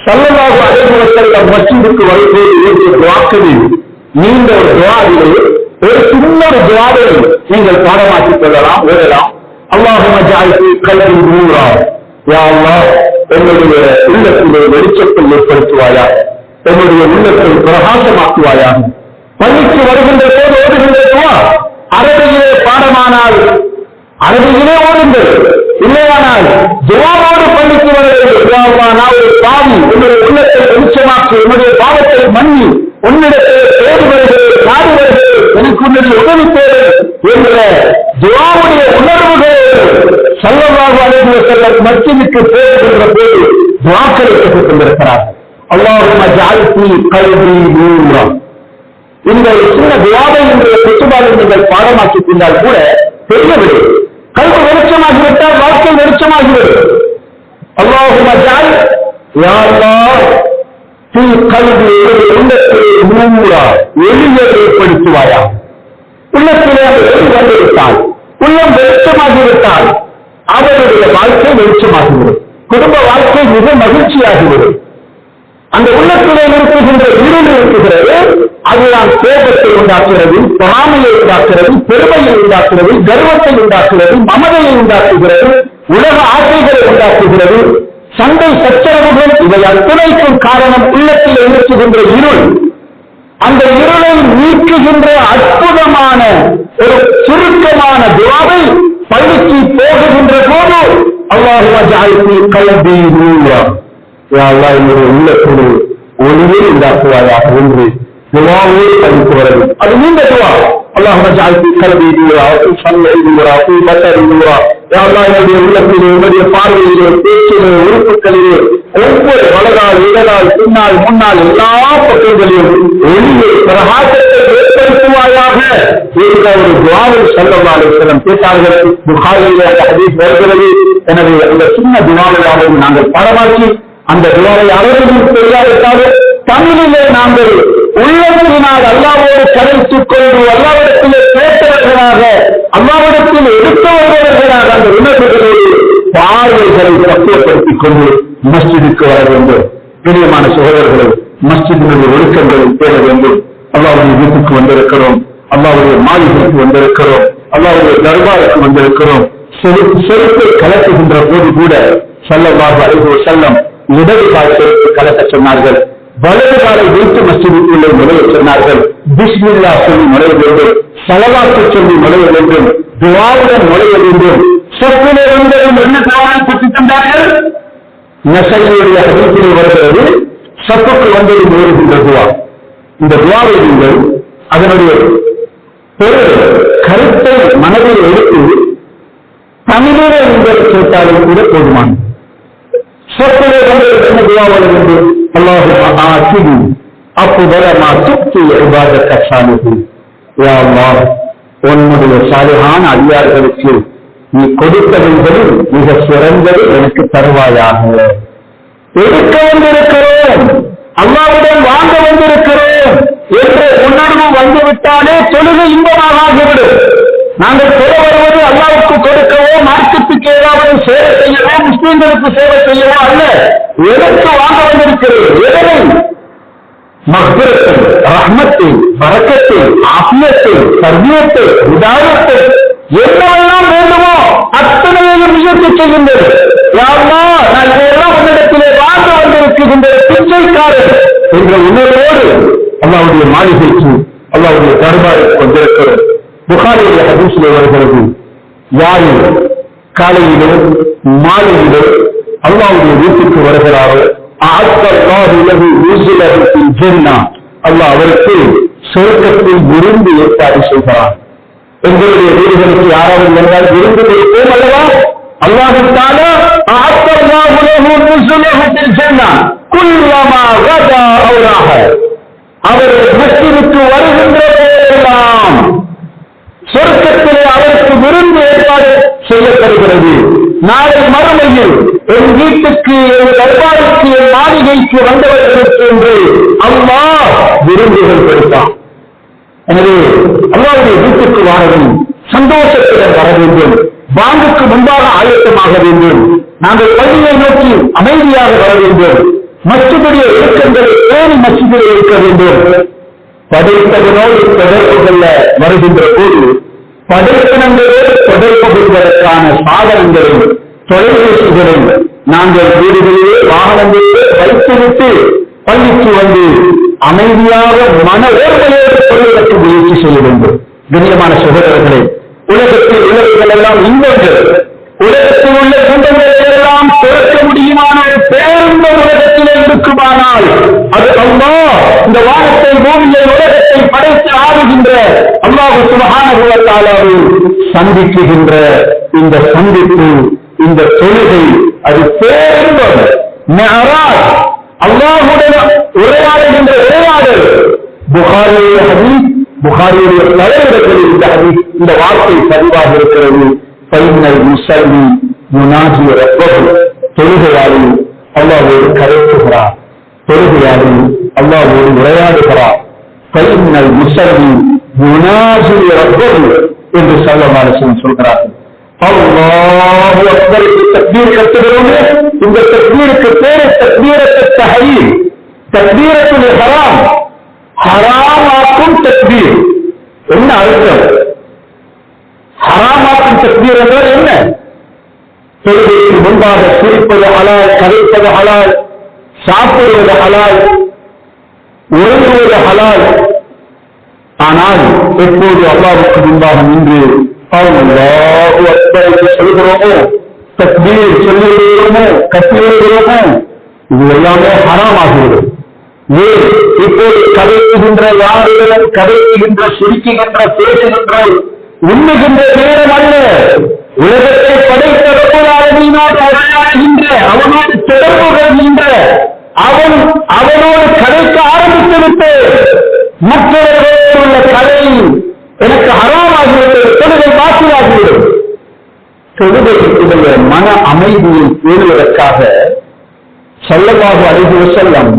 ஸல்லல்லாஹு அலைஹி வஸல்லம் மஸ்ஜிதுக்கு வரும்போது ஏற்ற துஆக்களில் நீண்ட ஒரு துஆவிலே ஒரு சின்ன ஒரு துஆவை நீங்கள் பாடமாக்கிக் கொள்ளலாம், ஓதலாம். அல்லாஹும்ம ஜஅல் ஃபீ கல்பி நூரா, யா அல்லாஹ் என்னுடைய உள்ளத்திலே வெளிச்சத்தை ஏற்படுத்துவாயா, என்னுடைய உள்ளத்தை பிரகாசமாக்குவாயா. பள்ளிக்கு வருகின்ற போது ஓடுகின்ற துஆ அரபியிலே பாடமானால் அரபியிலே ஓடுங்கள், இல்லையானால் துஆவோடு பள்ளிக்கு வர வேண்டும். நான் ஒரு பாவி, உன்னுடைய உள்ளத்தை வெளிச்சமாக்கி உன்னுடைய பாவத்தை மன்னி உன்னிடத்தில் தேடி வருகிறது, நாடி வருகிறது, எனக்கு உன்னுடைய உதவி தேவை என்ற துஆவுடைய உணர்வுகள் ஸல்லல்லாஹு அலைஹி வஸல்லம் மஸ்ஜிதுக்கு போகின்ற போது துஆக்களை கேட்டுக் கொண்டிருக்கிறார். அல்லாஹும்ம ஜஅல் ஃபீ கல்பி நூரா. இந்த சின்ன துஆவை இன்றைய குத்துபாவில் நீங்கள் பாடமாக்கிக் கொண்டால் கூட தெரியவில்லை. கல்வி வெளிச்சமாகிவிட்டால் வாழ்க்கை வெளிச்சமாகிறது. அல்லாஹும்ம ஜஅல் யா அல்லாஹ் ஃபீ கல்பி, உள்ளத்திலே நூரா, ஒளியை ஏற்படுத்துவாயா. உள்ளத்திலே ஒளி வந்துவிட்டால், உள்ளம் வெளிச்சமாகிவிட்டால் அவருடைய வாழ்க்கை வெளிச்சமாகிவிடும். குடும்ப வாழ்க்கை மிக மகிழ்ச்சியாகிவிடும். அந்த உள்ளத்திலே இருக்குகின்ற இருள் இருக்குகிறது, அதுதான் கோபத்தை உண்டாக்குகிறது, பொறாமையை உண்டாக்குறது, பெருமையை உண்டாக்குறது, கர்வத்தை உண்டாக்குறது, மமதையை உண்டாக்குகிறது, உலக ஆசைகளை உண்டாக்குகிறது, சண்டை சச்சரவுகள். இவை அத்துணைக்கும் காரணம் உள்ளத்தில் இருக்குகின்ற இருள். அந்த இருளை நீக்குகின்ற அற்புதமான ஒரு சுருக்கமான துஆவை பள்ளிக்கு போகுகின்ற போது அல்லாஹும்ம ஜஅல் ஃபீ கல்பி நூரா, யா அல்லாஹ் என்னுடைய உள்ளத்திலே ஒளியை உண்டாக்குவாயாக என்று துஆவோடு பள்ளிக்கு வர வேண்டும். அது நீண்ட துஆ. அல்லாஹும்ம ஜஅல் ஃபீ கல்பி நூரா, ஃபீ ஸம்இ நூரா, ஃபீ பஸரி நூரா. யா அல்லாஹ் என்னுடைய உள்ளத்திலே, என்னுடைய பார்வையிலே, பேச்சிலே, உறுப்புகளிலே, ஒவ்வொரு வலதால், இடதால், பின்னால், முன்னால் எல்லா பக்கங்களிலும் ஒளியை, பிரகாசத்தை ஏற்படுத்துவாயாக என்ற ஒரு துஆவை ஸல்லல்லாஹு அலைஹி வஸல்லம் கேட்டார்கள். புகாரியிலே அந்த ஹதீஸ் வருகிறது. எனவே அந்த சின்ன துஆவை நாங்கள் பாடமாக்கி அந்த துஆவை அவர்களுக்கு தெரியாவிட்டாலும் தமிழிலே நாங்கள் உள்ளத்தினால் அல்லாஹ்வோடு கரைத்துக் கொண்டு அல்லாஹ்விடத்திலே கேட்டவர்களாக, அல்லாஹ்விடத்தில் எடுத்து வருபவர்களாக அந்த உணர்வுகளோடு பார்வைகளை பக்குவப்படுத்திக் கொண்டு மஸ்ஜிதுக்கு வர வேண்டும். பிரியமான சகோதரர்களை, மஸ்ஜிதினுடைய ஒழுக்கங்களை தேட வேண்டும். அல்லாஹ்வுடைய வீட்டுக்கு வந்திருக்கிறோம், அல்லாஹ்வுடைய மாளிகைக்கு வந்திருக்கிறோம், அல்லாஹ்வுடைய தர்பாருக்கு வந்திருக்கிறோம். செருப்பை கலக்குகின்ற போது கூட ஸல்லல்லாஹு அலைஹி வஸல்லம் இடது கால் செருப்பை கலக்க சொன்னார்கள், வலது காலை வைத்து மஸ்ஜிதுக்குள்ளே நுழைய சொன்னார்கள். பிஸ்மில்லாஹ் சொல்லி நுழைய வேண்டும், ஸலவாத்து சொல்லி நுழைய வேண்டும், துஆவுடன் நுழைய வேண்டும். சொற்பிலே வந்ததும் என்ன துஆவை பெற்றுத் தந்தார்கள்? நஸையுடைய ஹதீஸிலே வருகிறது, சப்புக்கு வந்ததும் ஓடுகின்ற துஆ. இந்த துஆவை நீங்கள் அதனுடைய கருத்தை மனதில் எடுத்து தமிழிலே நீங்கள் கேட்டாலும் கூட போதுமானது. சொற்பிலே வந்தது என்ன துஆ வருகிறது? அல்லாஹும்ம ஆத்தினி அஃதல மா துக்தி இபாதக ஸாலிஹீன். யா அல்லாஹ், உன்னுடைய சாலிஹான அடியார்களுக்கு நீ கொடுத்தவைகளில் மிக சிறந்தது எனக்கு தருவாயாக. எடுக்க வந்திருக்கிறோம், அல்லாஹ்விடம் வாங்க வந்திருக்கிறோம் என்ற உணர்வு வந்துவிட்டாலே தொழுகை இன்பமாக ஆகிவிடும். நாங்கள் தொழ வருவது அல்லாஹ்வுக்கு கொடுக்கவோ, மார்க்கத்துக்கு ஏதாவது சேவை செய்யவோ, முஸ்லிம்களுக்கு சேவை செய்யவோ அல்ல. எதற்கு வாங்க வந்திருக்கிறோம்? எதனை? மக்பிரத்தை, ரஹ்மத்தை, பரக்கத்தை, ஆஃபியத்தை, தர்பியத்தை, ஹிதாயத்தை, என்னவெல்லாம் வேண்டுமோ அத்தனையையும் முயற்சி செய்கின்றது. யா அல்லாஹ், நான் இதையெல்லாம் உன்னிடத்திலே வாழ்ந்து வந்திருக்கின்ற பிச்சைக்காரர் என்ற உணர்வோடு அல்லாஹ்வுடைய மாளிகைக்கு, அல்லாஹ்வுடைய தர்பாருக்கு வந்திருக்கிறது. புகாரியுடைய ஹதீஸிலே வருகிறது, யாரு காலையிலோ மாலையிலோ அல்லாஹ்வுடைய வீட்டுக்கு வருகிறாரோ அல்லாஹ் அவருக்கு சொர்க்கத்தில் விருந்து ஏற்பாடு செய்கிறார். எங்களுடைய வீடுகளுக்கு யாராவது வந்தால் விருந்து வைப்போம் அல்லவா? அல்லாஹ்வுத்தால அவர் மஸ்ஜிதுக்கு வருகின்ற போதெல்லாம் சொர்க்கத்திலே அவருக்கு விருந்து ஏற்பாடு செய்யப்படுகிறது. நாளை மறுமையில் என் வீட்டுக்கு, என் தர்பாருக்கு, என் மாளிகைக்கு வந்தவர்களுக்கு என்று அல்லாஹ் விருந்துகள் கொடுத்தான். எனவே அல்லாஹ்வுடைய வீட்டுக்கு வாரவும் சந்தோஷத்துடன் வர வேண்டும். பாங்குக்கு முன்பாக ஆயத்தமாக வேண்டும். நாங்கள் பள்ளியை நோக்கி அமைதியாக வர வேண்டும். மஸ்ஜிதுடைய இயக்கங்களை பேணி மஸ்ஜிதில் இருக்க வேண்டும். படைத்தவனோடு தொடர்பு கொள்ள வருகின்ற போது படைப்பினங்களோடு தொடர்பு கொள்வதற்கான சாதனங்களை, தொலைபேசிகளை நாங்கள் வீடுகளிலே, வாகனங்களிலே வைத்துவிட்டு பள்ளிக்கு வந்து அமைதியாக மன ஓர்மையோடு கொள்வதற்கு முயற்சி செய்ய வேண்டும். கண்ணியமான சகோதரர்களே, உலகத்தில் உள்ளவர்கள் எல்லாம் இன்பங்கள், உலகத்தில் உள்ள சொந்தங்களை எல்லாம் திறக்க முடியுமான பேருந்த உலகத்திலே இருக்குமானால் அது அல்லாஹ் இந்த வானத்தை, பூமியை, உலகத்தை படைத்து ஆளுகின்ற அல்லாஹ் சுப்ஹானஹு வ தஆலாவை சந்திக்குகின்ற இந்த சந்திப்பு, இந்த தொழுகை, அது பேருந்தம். மிஅராஜ், அல்லாஹ்வுடன் உரையாடுகின்ற உரையாடல். புகாரியுடைய ஹதீஸ், புகாரியுடைய தலைவர்களில் இந்த ஹதீஸ், இந்த வார்த்தை பதிவாக இருக்கிறது. ஃபைனல் முஸல்லி யுனாஜி ரப்பஹு, தொழுகையாளி அல்லாஹ்வோடு கரைக்குகிறார், தொழுகையாளி அல்லாஹ்வோடு உரையாடுகிறார். ஃபைனல் முஸல்லி யுனாஜி ரப்பஹு என்று ஸல்லல்லாஹு அலைஹி வஸல்லம் சொல்கிறார்கள். அல்லாஹு அக்பர் தக்பீர் கட்டுகிறோமே, இந்த தக்பீருக்கு பேரு தக்பீரத்து தஹரீம், தக்பீரத்துல் இஹ்ராம், ஹராமாக்கும் தக்பீர். என்ன அர்த்தம்? ஹராமாக்கும் தக்பீர் என்றால் என்ன? தொழுகைக்கு முன்பாக சிரிப்பது ஹலால், கதைப்பது ஹலால், சாப்பிடுவது ஹலால், உறங்குவது ஹலால். ஆனால் எப்போது அல்லாஹ்வுக்கு முன்பாக நின்று அல்லாஹு அக்பர் என்று சொல்கிறோமோ, தக்பீர் சொல்லுகிறோமோ, கத்திடுகிறோமோ, இது எல்லாமே ஹராமாகிறது. ஏன்? இப்போது கதைக்குகின்ற, யாருடன் கதைக்குகின்ற, சிரிக்குகின்ற, பேசுகின்ற, உண்ணுகின்ற நேரம் அல்ல. உலகத்தை படைத்த ரப்பல் ஆலமீனோடு உரையாடுகின்ற, அவனோடு தொடர்பு கொள்கின்ற, அவனோடு கதைக்க ஆரம்பித்துவிட்டு மற்றவர்களோடு உள்ள கதை எனக்கு ஹராமாகிறது, தொழுகை பாத்திராகிறது. தொழுகைக்குடைய மன அமைதியை பேணுவதற்காக ஸல்லல்லாஹு அலைஹி வஸல்லம்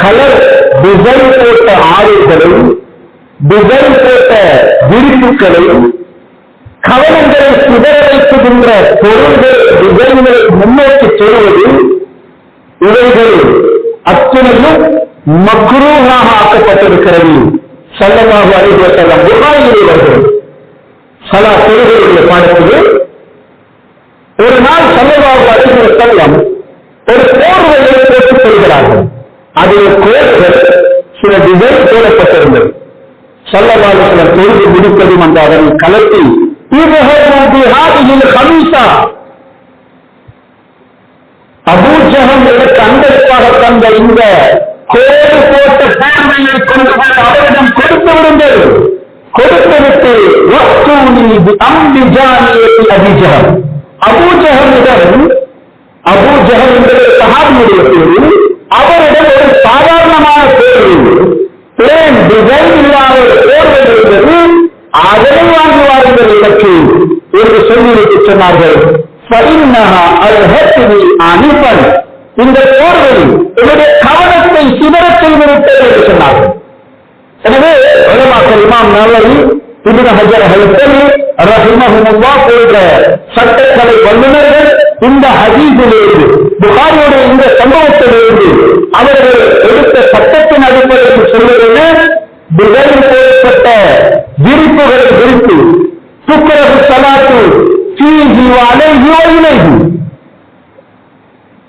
கலர் டிசைன் போட்ட ஆடைகளை, டிசைன் போட்ட விரிப்புகளை, கவனங்களை சிதற வைக்குகின்ற பொருள்கள், டிசைன்களை முன்னோக்கி செல்வது, இவைகள் அத்தனையும் மக்ரூஹாக ஆக்கப்பட்டிருக்கிறது. ஸல்லல்லாஹு அலைஹி வஸல்லம் புகாரியிலே வருகிறது. ஸலா தொழுகையுடைய பாடத்திலே ஒரு நாள் ஸல்லல்லாஹு அலைஹி வஸல்லம் ஒரு போர்வையை போட்டுக் கொள்கிறார்கள். அதில் கோர்கள் சில டிசைன் போடப்பட்டிருந்தது. ஸல்லல்லாஹு அலைஹி வஸல்லம் தொழுகை முடிப்பதும் அந்த அதனை கலத்தி அபூ ஜஹல் எனக்கு அன்பளிப்பாக தந்த இந்த கோடு போட்ட போர்வையை கொண்டு போய் அவரிடம் கொடுத்து விடுங்கள். கொடுத்துவிட்டு அபூ ஜஹலிடம், அபூ ஜஹல் என்பது சஹாபியுடைய பேரு, அவரிடம் ஒரு சாதாரணமான பேரு, பிளேன் டிசைன் இல்லாத போர்வை இருந்தது, அதனை வாங்குவார்கள் எனக்கு என்று சொல்லிவிட்டு சொன்னார்கள். இந்த போர்வை என்னுடைய கவனத்தை சிதறச் செய்துவிட்டது என்று சொன்னார்கள். எனவே உலமாக்கள் இமாம் நவவி, இப்னு ஹஜர் ஹைத்தமி ரஹிமஹுல்லாஹ் போன்ற சட்டக்கலை வல்லுநர்கள் இந்த ஹதீஸிலிருந்து, புகாரியுடைய இந்த சம்பவத்திலிருந்து அவர்கள் எடுத்த சட்டத்தின் அடிப்படையில் சொல்லுவது, டிசைன் செய்யப்பட்ட விரிப்புகளை விரித்து துப்புரவு சலாத்து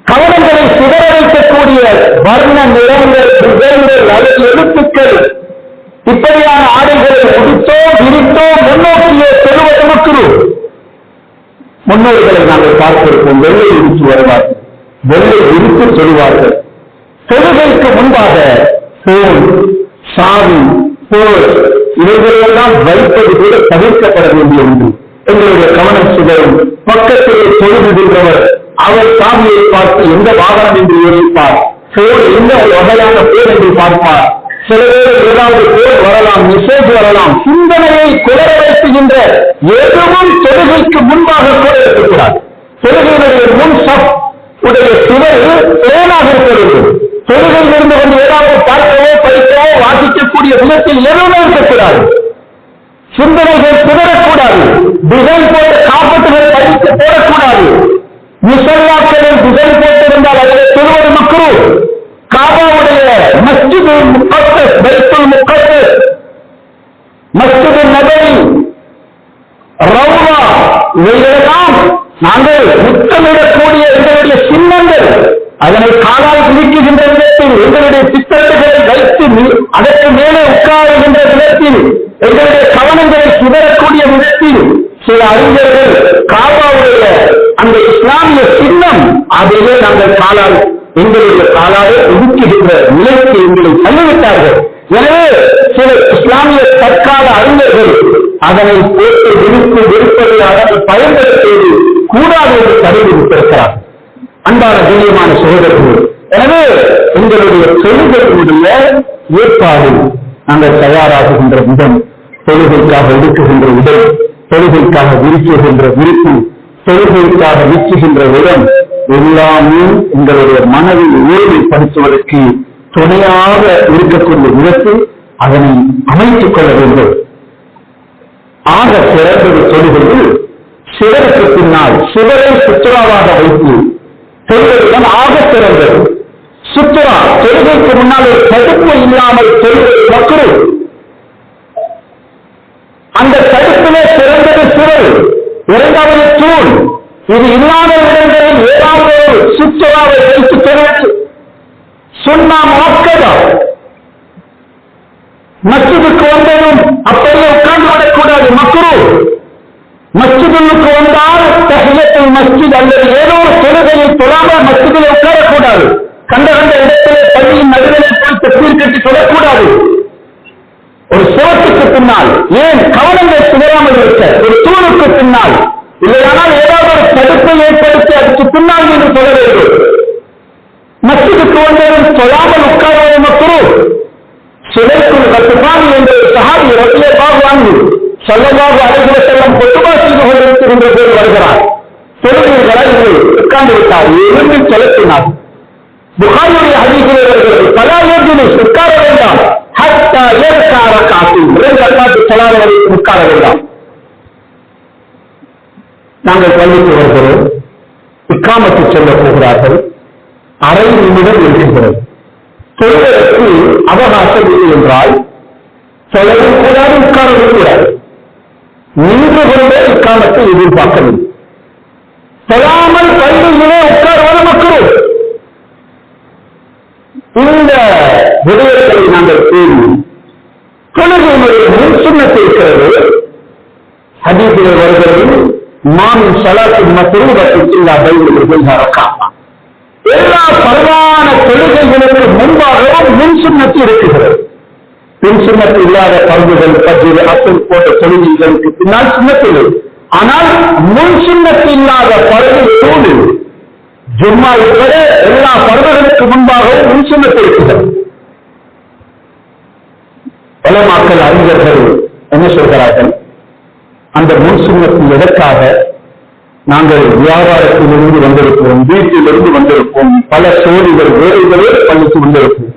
கவனங்களை சிதற வைக்கக்கூடிய வர்ண நிறங்கள், டிசைன்கள் அல்லது எழுத்துக்கள், இப்படியான ஆடைகளை முடித்தோ விரித்தோ முன்னோக்கிய செல்வது மக்களும் முன்னோர்களை நாங்கள் பார்த்திருப்போம். வெள்ளை விரித்து வருவார்கள், வெள்ளை விரித்து சொல்வார்கள். தொழுகைக்கு முன்பாக போன், சாவி, போர் இவைகளெல்லாம் வைப்பது கூட தவிர்க்கப்பட வேண்டிய ஒன்று. எங்களுடைய கவனம் சிதறும். பக்கத்திலே தொழுகின்றவர் அவர் சாமியை பார்த்து எந்த வாகனம் என்று யோசிப்பார், போர் எந்த வகையான போர் என்று பார்ப்பார். சில பேர் ஏதாவது போர் வரலாம், மெசேஜ் வரலாம், சிந்தனையை குளர வைக்கின்ற எதுவும் தொழுகைக்கு முன்பாக கூட இருக்கக்கூடாது. தொழுகையினுடைய முன் சப் உடைய சுவர் தேனாக இருக்க வேண்டும். தொழுகையில் இருந்து கொண்டு ஏதாவது பார்க்கவோ படிக்கவோ வாசிக்கக்கூடிய விதத்தில் எதுவுமே இருக்கக்கூடாது. சிந்தனைகள் சிதறக்கூடாது. டிசைன் போட்ட காப்பட்டுகள் படிக்க போடக்கூடாது. முசல்லாக்களில் டிசைன் போட்டிருந்தால் அதில் திருவது மக்கள் காபாவுடைய மஸ்ஜிது முக்கத்தஸ், பைத்துல் முக்கத்தஸ், மஸ்ஜிது நபவி, ரவுலா, இவைகளெல்லாம் நாங்கள் முத்தமிடக்கூடிய எங்களுடைய சின்னங்கள், அதனை காலால் பிடிக்குகின்ற விதத்தில் எங்களுடைய சித்தத்துகளை வைத்து அதற்கு மேலே உட்காருகின்ற விதத்தில் எங்களுடைய கவனங்களை சிதறக்கூடிய விதத்தில் சில அறிஞர்கள் காபாவுடைய அந்த இஸ்லாமிய சின்னம் அதையே நாங்கள் காலால் எங்களுடைய காலாலே ஒதுக்குகின்ற நிலைக்கு எங்களை தள்ளிவிட்டார்கள். எனவே சில இஸ்லாமிய தற்கால அறிஞர்கள் அதனை போட்டு விருப்பதை அதனை பயன்படுத்துவது கூடாது என்று தடுத்து விட்டிருக்கிறார். அன்பான கண்ணியமான சகோதரர்கள், எனவே எங்களுடைய தொழுகைகளுடைய ஏற்பாடு நாங்கள் தயாராகுகின்ற விதம், தொழுகைக்காக எடுக்குகின்ற உடல், தொழுகைக்காக விரிக்குகின்ற விரிப்பு, தொழுகைக்காக வீச்சுகின்ற விதம் எல்லாமே எங்களுடைய மனதில் ஊழியப்படுத்துவதற்கு துணையாக இருக்கக்கூடிய விதத்தில் அதனை அமைத்துக் கொள்ள வேண்டும். ஆக சிறந்தது தொழுகையில் சிவருக்கு பின்னால் சிவரை சுற்றுலாவாக வைத்து தொழுகையிடம் ஆக சிறந்தது. சுற்றுலா தொழுகைக்கு முன்னால் ஒரு தடுப்பு இல்லாமல் தொழுகை மக்கள், அந்த தடுப்பிலே சிறந்தது சிவல், இரண்டாவது தூண். இது இல்லாத இடங்களில் ஏதாவது ஒரு சுற்றுலாவை வைத்து பெறுவது சுன்னா மக்கதா. மஸ்ஜிதுக்கு வந்ததும் அப்படியே உட்கார்ந்து விடக்கூடாது. மக்கள் மஸ்ஜிதுக்கு வந்தால் தஹியத்துல் மஸ்ஜித் அல்லது ஏதோ ஒரு தொழுகையை தொழாமல் மஸ்ஜிதில் உட்காரக்கூடாது. கண்ட இடத்திலே பள்ளியின் நடுவிலே போய் தக்பீர் கட்டி சொல்லக்கூடாது. ஒரு சுவத்துக்கு பின்னால், ஏன் கவனங்கள் சிதறாமல் இருக்க ஒரு தூணுக்கு பின்னால், இல்லையானால் ஏதாவது ஒரு தடுப்பை ஏற்படுத்தி அதுக்கு பின்னால் என்று சொல்ல வேண்டும். மஸ்ஜிதுக்கு வந்தவரும் தொழாமல் உட்கார்வது மக்கள் சிலைக்குள் கட்டுப்பாடு என்ற சஹாபி ரலியல்லாஹு அன்ஹு ஸல்லல்லாஹு அலைஹி வஸல்லம் குத்துபா செய்து கொண்டிருக்கின்ற போது வருகிறார். தொழுகைகளை உட்கார்ந்து விட்டார், எழுந்து செலுத்தினார். புகாரியுடைய ஹதீஸிலே வருகிறது, பலா யஜ்லிஸ், உட்கார வேண்டாம், ஹத்தா யர்கா ரக்அத்தின், 2 ரக்அத் தொழாத வரைக்கும் உட்கார வேண்டாம். நாங்கள் பள்ளிக்கு வருகிறோம், இக்காமத்து சொல்ல போகிறார்கள், அரை நிமிடம் இருக்கிறது. தொழுவதற்கு அவகாசம் இல்லை என்றால் தொழவும் கூடாது, உட்காரவும் கூடாது. நின்று கொண்டே இக்காமத்தை எதிர்பார்க்க வேண்டும். தொழாமல் பள்ளியிலே உட்கார்வது மக்கள். இந்த விடயங்களை நாங்கள் பேசி தொழுகையினுடைய முன் சுன்னத்தை இருக்கிறது. ஹதீஸிலே வருகிறது, மாமின் ஸலாத்தின் மஃரூதத்தின் இல்லா பைனல் ரக்அத்தா. எல்லா பரவான தொழுகைகளுக்கு முன்பாகவும் முன் சுன்னத்து இருக்கிறது. பின் சுன்னத்து இல்லாத பங்குகள், பஜ்ர், அஸ்ர் போன்ற தொழுகைகளுக்கு பின்னால் சுன்னத்து. ஆனால் முன் சுன்னத்து இல்லாத பருகு தூண் ஜும்மா உட்பட எல்லா பருவங்களுக்கு முன்பாகவும் முன் சுன்னத்து இருக்கிறது. உலமாக்கள் அறிஞர்கள் என்ன சொல்கிறார்கள், அந்த முன் சுன்னத்து எதற்காக? நாங்கள் வியாபாரத்திலிருந்து வந்திருப்போம், வீட்டிலிருந்து வந்திருப்போம், பல சோழிகள் வேலைகளே பள்ளிக்கு வந்திருப்போம்.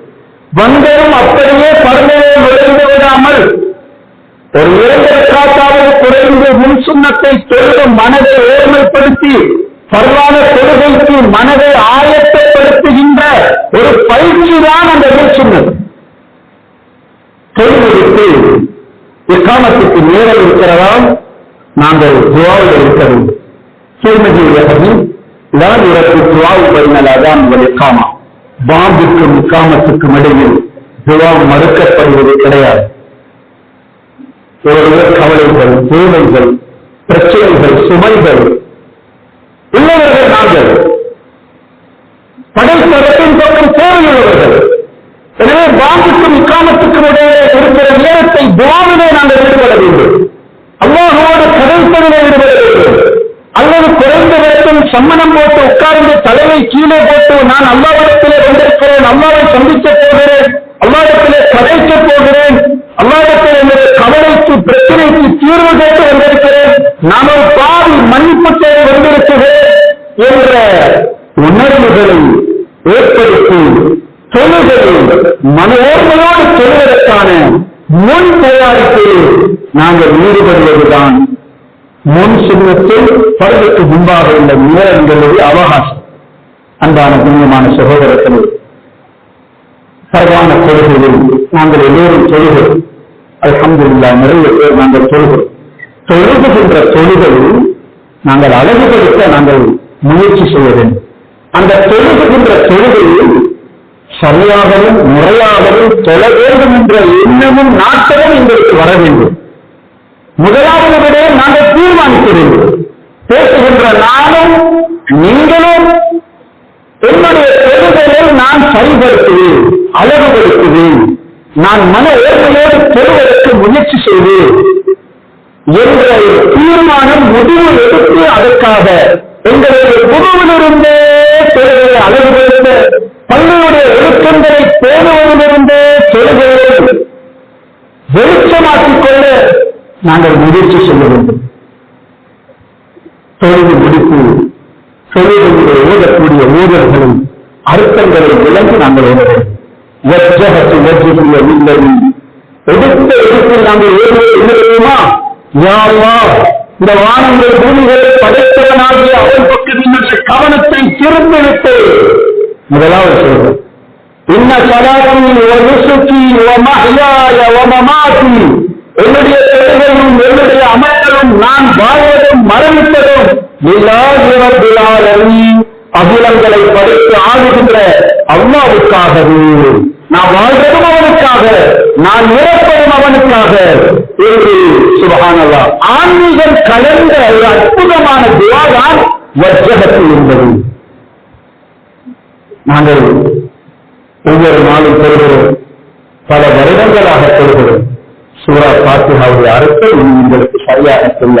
வந்ததும் அப்படியே பருமையை நுழைந்து விடாமல் ஒரு 2 ரக்அத்தாவது குறைந்து முன் சுன்னத்தை தொழுது மனதை ஏழ்மைப்படுத்தி பரவான தொழுகைக்கு மனதை ஆயத்தப்படுத்துகின்ற ஒரு பயிற்சி தான் அந்த சுன்னத். தொழுகைக்கு இக்காமத்துக்கு நேரம் இருக்கிறதா நாங்கள் துஆவில் இருக்க வேண்டும். பாம்புக்கும் இக்காமத்துக்கும் இடையில் துஆ மறுக்கப்படுவது கிடையாது. ஒருவர் கவலைகள், தேவைகள், பிரச்சனைகள், சுமைகள் உள்ளவர்கள் நாங்கள், படைத்தளத்தின் பக்கம் தேவையுள்ளவர்கள். எனவே பாம்புக்கும் இக்காமத்துக்கும் இடையே இருக்கிற நேரத்தை துஆவிலே நாங்கள் ஈடுபட வேண்டும். அல்லாஹ்வோடு கதைப்பதிலே ஈடுபட வேண்டும். அல்லது குறைந்தபட்சம் சம்மணம் போட்டு உட்கார்ந்து தலையை கீழே போட்டு நான் அல்லாஹ்விடத்திலே வந்திருக்கிறேன், அல்லாஹ்வை சந்திக்க போகிறேன், அல்லாஹ்விடத்திலே கதைக்க போகிறேன், அல்லாஹ்விடத்திலே என்னுடைய கவலைக்கு பிரச்சனைக்கு தீர்வு கேட்டு வந்திருக்கிறேன், நான் ஒரு பாவி மன்னிப்பு தேவை வந்திருக்கிறேன் என்ற உணர்வுகளை ஏற்படுத்தி தொழுகையில் மனோர்மையோடு சொல்வதற்கான முன் தயாரிப்பில் நாங்கள் ஈடுபடுவதுதான் முன் சுன்னத்தில் பருவத்துக்கு முன்பாக உள்ள நேரங்களுடைய அவகாசம். அன்பான புண்ணியமான சகோதரர்களே, பரவான தொழுகையில் நாங்கள் எல்லோரும் தொழுகிறோம். அல்ஹம்துலில்லாஹ், நிறைய பேர் நாங்கள் தொழுகிறோம். தொழுகின்ற தொழுகையில் நாங்கள் அழகுபடுத்த நாங்கள் முயற்சி செய்ய வேண்டும். அந்த தொழுகின்ற தொழுகையில் சரியாகவும் முறையாகவும் தொழ வேண்டும் என்ற எண்ணமும் நாட்டமும் எங்களுக்கு வர வேண்டும். முதலாவது விட நாங்கள் தீர்மானிக்க வேண்டும். பேசுகின்ற நானும் நீங்களும் என்னுடைய தொழுகையை நான் சரிபடுத்துவேன், அழகுபடுத்துவேன், நான் மன ஓர்மையோடு பெறுவதற்கு முயற்சி செய்வேன் என்ற தீர்மானம் முடிவு எடுத்து அதற்காக எங்களுடைய குருவிலிருந்தே தொழுகையை அழகுபடுத்த, பள்ளியுடைய ஒழுக்கங்களை பேணுவதிலிருந்தே தொழுகையை வெளிச்சமாக்கிக் கொள்ள நாங்கள் முயற்சி செய்ய வேண்டும். தொழுது முடிப்பு தொழுகையை ஓதக்கூடிய ஊழல்களும் அர்த்தங்களை விளங்கி நாங்கள் ஓட வேண்டும். எடுத்த இடத்தில் நாங்கள் என்ன தெரியுமா? இந்த வானங்கள் பூமிகளை படைத்தவனாகிய அவன் பக்கத்தினுடைய கவனத்தை திரும்பிவிட்டு முதலாவது சொல்றோம். இன்ன சலாத்தி ஒசுக்கி ஒமஹ்யாய ஒமமாத்தி, என்னுடைய தொழுகையும் என்னுடைய அமல்களும் நான் வாழ்வதும் மரணிப்பதும் லில்லாஹி ரப்பில் ஆலமீன், அகிலங்களை படைத்து ஆளுகின்ற அல்லாஹ்வுக்காகவே. நான் வாழ்வதும் அவனுக்காக, நான் இறப்பதும் அவனுக்காக என்று சுப்ஹானல்லாஹ். ஆன்மீகம் கலந்த ஒரு அற்புதமான துஆ தான் வஜ்ஹத்து என்பது. நாங்கள் ஒவ்வொரு நாளும் தொழுகிறோம், பல வருடங்களாக தொழுகிறோம். சூரா ஃபாத்திஹாவுடைய அர்த்தம் உங்களுக்கு சரியாக சொல்ல,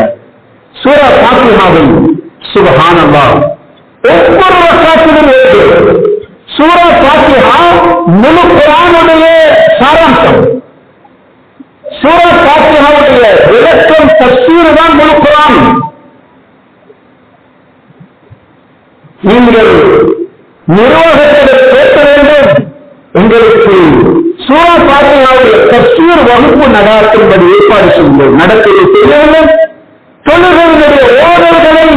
சூரா ஃபாத்திஹாவை சுப்ஹானல்லாஹ் ஒவ்வொரு வசனத்திலும் எழுது. சூரா ஃபாத்திஹா முழு குர்ஆனுடைய சாராம்சம். சூரா ஃபாத்திஹாவுடைய விளக்கம் தஃசீர் தான் முழு குர்ஆன். நீங்கள் நிர்வாகத்தில் கேட்க வேண்டும், எங்களுக்கு சூரா ஃபாத்திஹாவுடைய தஃசீர் வகுப்பு நடாத்தும்படி ஏற்பாடு செய்யுங்கள். நடத்தையை செய்யவில்லை. தொழுகையினுடைய ஓதல்களை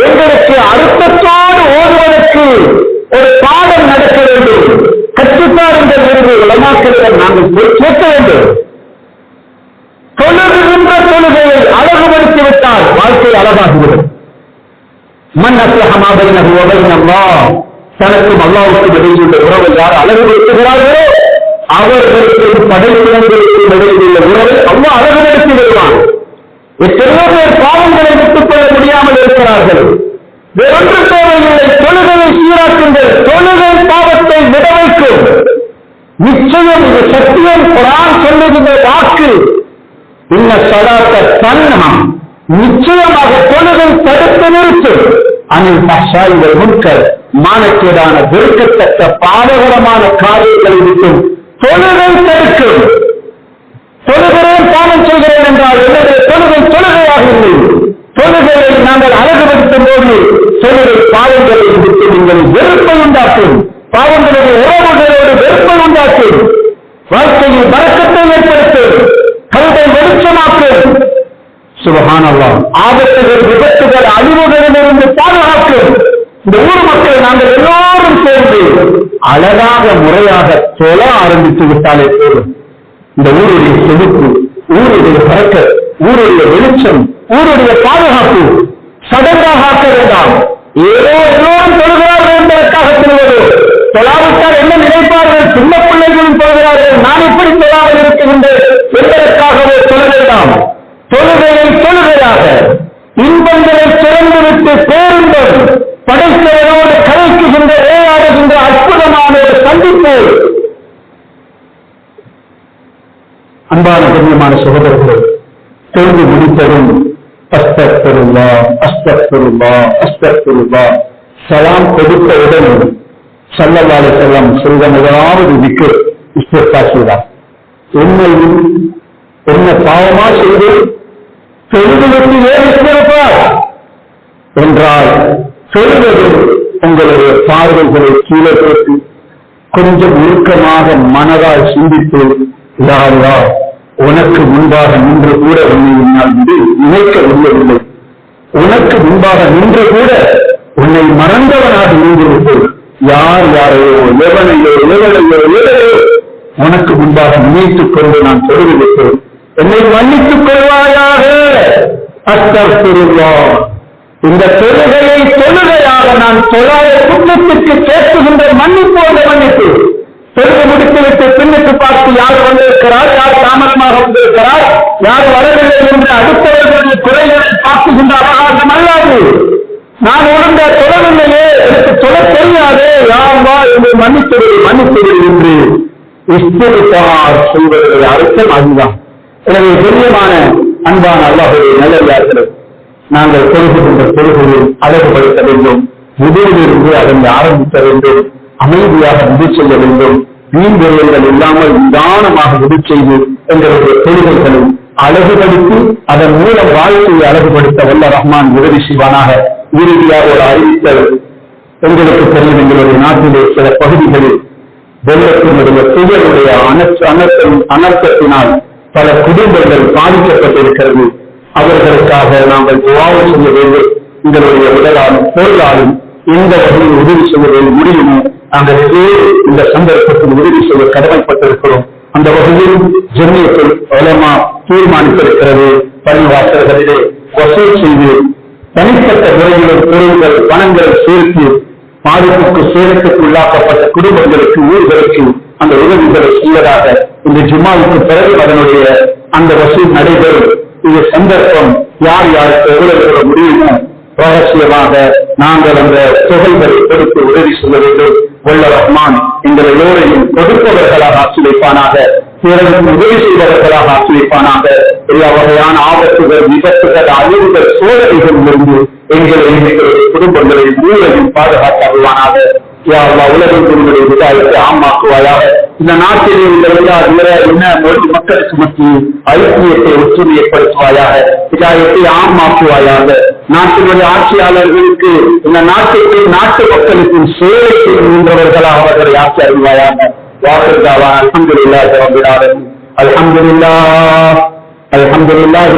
எங்களுக்கு அர்த்தத்தோடு ஓதுவதற்கு ஒரு பாடம் நடக்க வேண்டும். கற்றுத்தாருங்கள் என்று உலமாக்களிடம் நாங்கள் கேட்க வேண்டும். தொழுகின்ற தொழுகையை அழகுபடுத்திவிட்டால் வாழ்க்கை அழகாகிறது. மன் அஸ்லஹமா பைனஹு வ பைன அல்லாஹ், தனக்கும் அல்லாஹ்வுக்கும் இடையில் உள்ள உறவை யார் அழகுபடுத்துகிறார்களோ அவர்களுக்கும் படைப்பினங்களுக்கும் இடையில் உள்ள உறவை அல்லாஹ் அழகுபடுத்தி வருவான். எத்தனையோ பேர் பாவங்களை விட்டுக் கொள்ள முடியாமல் இருக்கிறார்கள். வேறொன்று தேவையில்லை, தொழுகையை சீராக்குங்கள். தொழுகை பாவத்தை விட வைக்கும். நிச்சயம் இது சத்தியம். குர்ஆன் சொல்லுகின்ற வாக்கு இன்ன ஸலாத்த தன்ஹா, நிச்சயமாக தொழுகை தடுத்து நிறுத்தும். அனில் ஃபஹ்ஷாஇ வல் முன்கர், மானக்கேடான வெறுக்கத்தக்க பாவகரமான காரியங்களை விட்டும் தொழுகை தடுக்கும். தொழுகிறேன் பாவம் செய்கிறேன் என்றால் என்னுடைய தொழுகை தொழுகையாக இல்லை. தொழுகையை நாங்கள் அழகுபடுத்தும் போது தொழுகை பாவங்களை விட்டு நீங்கள் வெறுப்பை உண்டாக்கும். பாவங்களுடைய உறவுகளோடு வெறுப்பை உண்டாக்கும். வாழ்க்கையில் பரக்கத்தை ஏற்படுத்தும். கல்வை வெளிச்சமாக்கும். சுப்ஹானல்லாஹ். ஆபத்துகள், விபத்துகள், அழிவுகளிலிருந்து பாதுகாக்கும். இந்த ஊர் மக்கள் நாங்கள் எல்லோரும் சேர்ந்து அழகாக முறையாக தொழ ஆரம்பித்து விட்டாலே போதும். இந்த ஊருடைய செழிப்பு, ஊருடைய பறக்க, ஊருடைய வெளிச்சம், ஊருடைய பாதுகாப்பு சடங்காக ஆக்க வேண்டாம். ஏதோ எல்லோரும் தொழுகிறார்கள் என்பதற்காக சொல்வது. தொழாவிட்டால் என்ன நினைப்பார்கள்? சின்ன பிள்ளைகளும் தொழுகிறார்கள், நான் எப்படி தொழாமல் இருக்கின்றேன் என்பதற்காகவே சொல்ல வேண்டாம். தொழுகையை தொழுகையாக, இன்பங்களை திறந்துவிட்டு பேருந்தம் படைத்தவரோடு கலைக்குகின்ற விளையாடுகின்ற அற்புதமான ஒரு சந்திப்பு. அன்பான கண்ணியமான சகோதரர்கள், தொழுது முடித்ததும் அஸ்தக்ஃபிருல்லாஹ் அஸ்தக்ஃபிருல்லாஹ் அஸ்தக்ஃபிருல்லாஹ் சலாம் கொடுத்தவுடன் ஸல்லல்லாஹு அலைஹி வஸல்லம் சொல்ல முதலாவது திக்ர் இஸ்திக்ஃபார் செய்தார். உண்மையில் என்ன பாவமா செய்து தொழுதுவிட்டு ஏன் இஸ்திக்ஃபார் என்றால், சொல்வது உங்களுடைய பார்வைகளை கீழே போட்டு கொஞ்சம் உருக்கமாக மனதால் சிந்தித்து, யா அல்லாஹ், உனக்கு முன்பாக நின்று கூட உன்னை என்னால் நினைக்க முடியவில்லை, உனக்கு முன்பாக நின்று கூட உன்னை மறந்தவனாக நின்றுவிட்டு யார் யாரையோ எவனையோ எவனையோ உனக்கு முன்பாக நினைத்துக் கொண்டு நான் தொழுவிட்டேன், என்னை மன்னித்துக் கொள்வாயாக. அஸ்தக்ஃபிருல்லாஹ். இந்த தொழுகையை தொழுகையாக நான் தொழாத குற்றத்திற்கு கேட்குகின்ற மன்னிப்பு அந்த மன்னிப்பு. தொழுகை முடித்துவிட்டு பின்னுக்கு பார்த்து யார் வந்திருக்கிறார், யார் தாமதமாக வந்திருக்கிறார், யார் வரவில்லை என்று அடுத்தவர்களுடைய குறைகளை பார்க்குகின்ற அவகாசம் அல்லாது. நான் ஒழுங்கா தொழவில்லையே, எனக்கு தொழ தெரியாது, யாருவா என்று மன்னித்தது என்று இஸ்திக்ஃபார் சொல்வதற்கு அர்த்தம் அதுதான். எனவே பெரியமான அன்பான அல்லாஹ்வுடைய நல்லடியார்களே, நாங்கள் தொழுகின்ற தொழுகையை அழகுபடுத்த வேண்டும். முதலிலிருந்து அதனை ஆரம்பிக்க வேண்டும். அமைதியாக விடு செய்ய வேண்டும். வீண் விரயங்கள் இல்லாமல் நிதானமாக விடு செய்து எங்களுடைய தொழுகைகளை அழகுபடுத்தி அதன் மூலம் வாழ்க்கையை அழகுபடுத்த வல்ல ரஹ்மான் உதவி செய்வானாக. இறுதியாக ஒரு அறிவித்தல். எங்களுக்கு தெரியும், எங்களுடைய நாட்டிலே சில பகுதிகளில் வெள்ளத்தினுடைய புயலுடைய அனர்த்தத்தினால் பல குடும்பங்கள் பாதிக்கப்பட்டிருக்கிறது. அவர்களுக்காக நாங்கள் துஆ செய்ய வேண்டும். எங்களுடைய உடலாலும் பொருளாலும் எந்த வகையில் உதவி செய்ய முடியுமோ நாங்கள் இந்த சந்தர்ப்பத்தில் உதவி செய்ய கடமைப்பட்டிருக்கிறோம். அந்த வகையில் ஜம்மியத்துல் உலமா தீர்மானித்திருக்கிறது, பள்ளிவாசல்களிலே வசூல் செய்து தனிப்பட்ட முறையில் பொருள்கள் பணங்களை சேர்த்து பாதிப்புக்கு சேதத்துக்கு உள்ளாக்கப்பட்ட குடும்பங்களுக்கு ஊர்களுக்கு அந்த உதவிகளை செய்வதாக இந்த ஜும்மாவுக்கு பிறகு அதனுடைய அந்த வசூல் நடைபெறும். இது சந்தர்ப்பம். யார் யாருக்கு எவ்வளவு முடியுமோ ரகசியமாக நாங்கள் அந்த தொகைகளை கொடுத்து உதவி செய்ய வேண்டும். வல்ல ரஹ்மான் எங்கள் எல்லோரையும் கொடுப்பவர்களாக ஆக்கி வைப்பானாக, பிறருக்கு உதவி செய்வதற்காக ஆக்கி வைப்பானாக. எல்லா வகையான ஆபத்துகள், விபத்துகள், அழிவுகள், சோதனைகளிலிருந்து எங்களை எங்களுடைய குடும்பங்களை ஊழலையும் பாதுகாத்தருவானாக. யா அல்லாஹ், உலகத்தினுடைய விதாயத்தை ஆமாக்குவாயாக. இந்த நாட்டிலே உள்ள என்ன மொழி மக்களுக்கு மத்தியில் ஐக்கியத்தை ஒற்றுமை ஏற்படுத்துவாயாக. விதாயத்தை ஆமாக்குவாயாக. நாட்டினுடைய ஆட்சியாளர்களுக்கு இந்த நாட்டுக்கு நாட்டு மக்களுக்கு சேவை செய்கின்றவர்களாக அவர்களை ஆட்சி அறிவாயாக. வாக்குதாவா அல்ஹம்துலில்லாஹி ரப்பில் ஆலமீன். அல்ஹம்துலில்லாஹ் அல்ஹம்துலில்லாஹ்.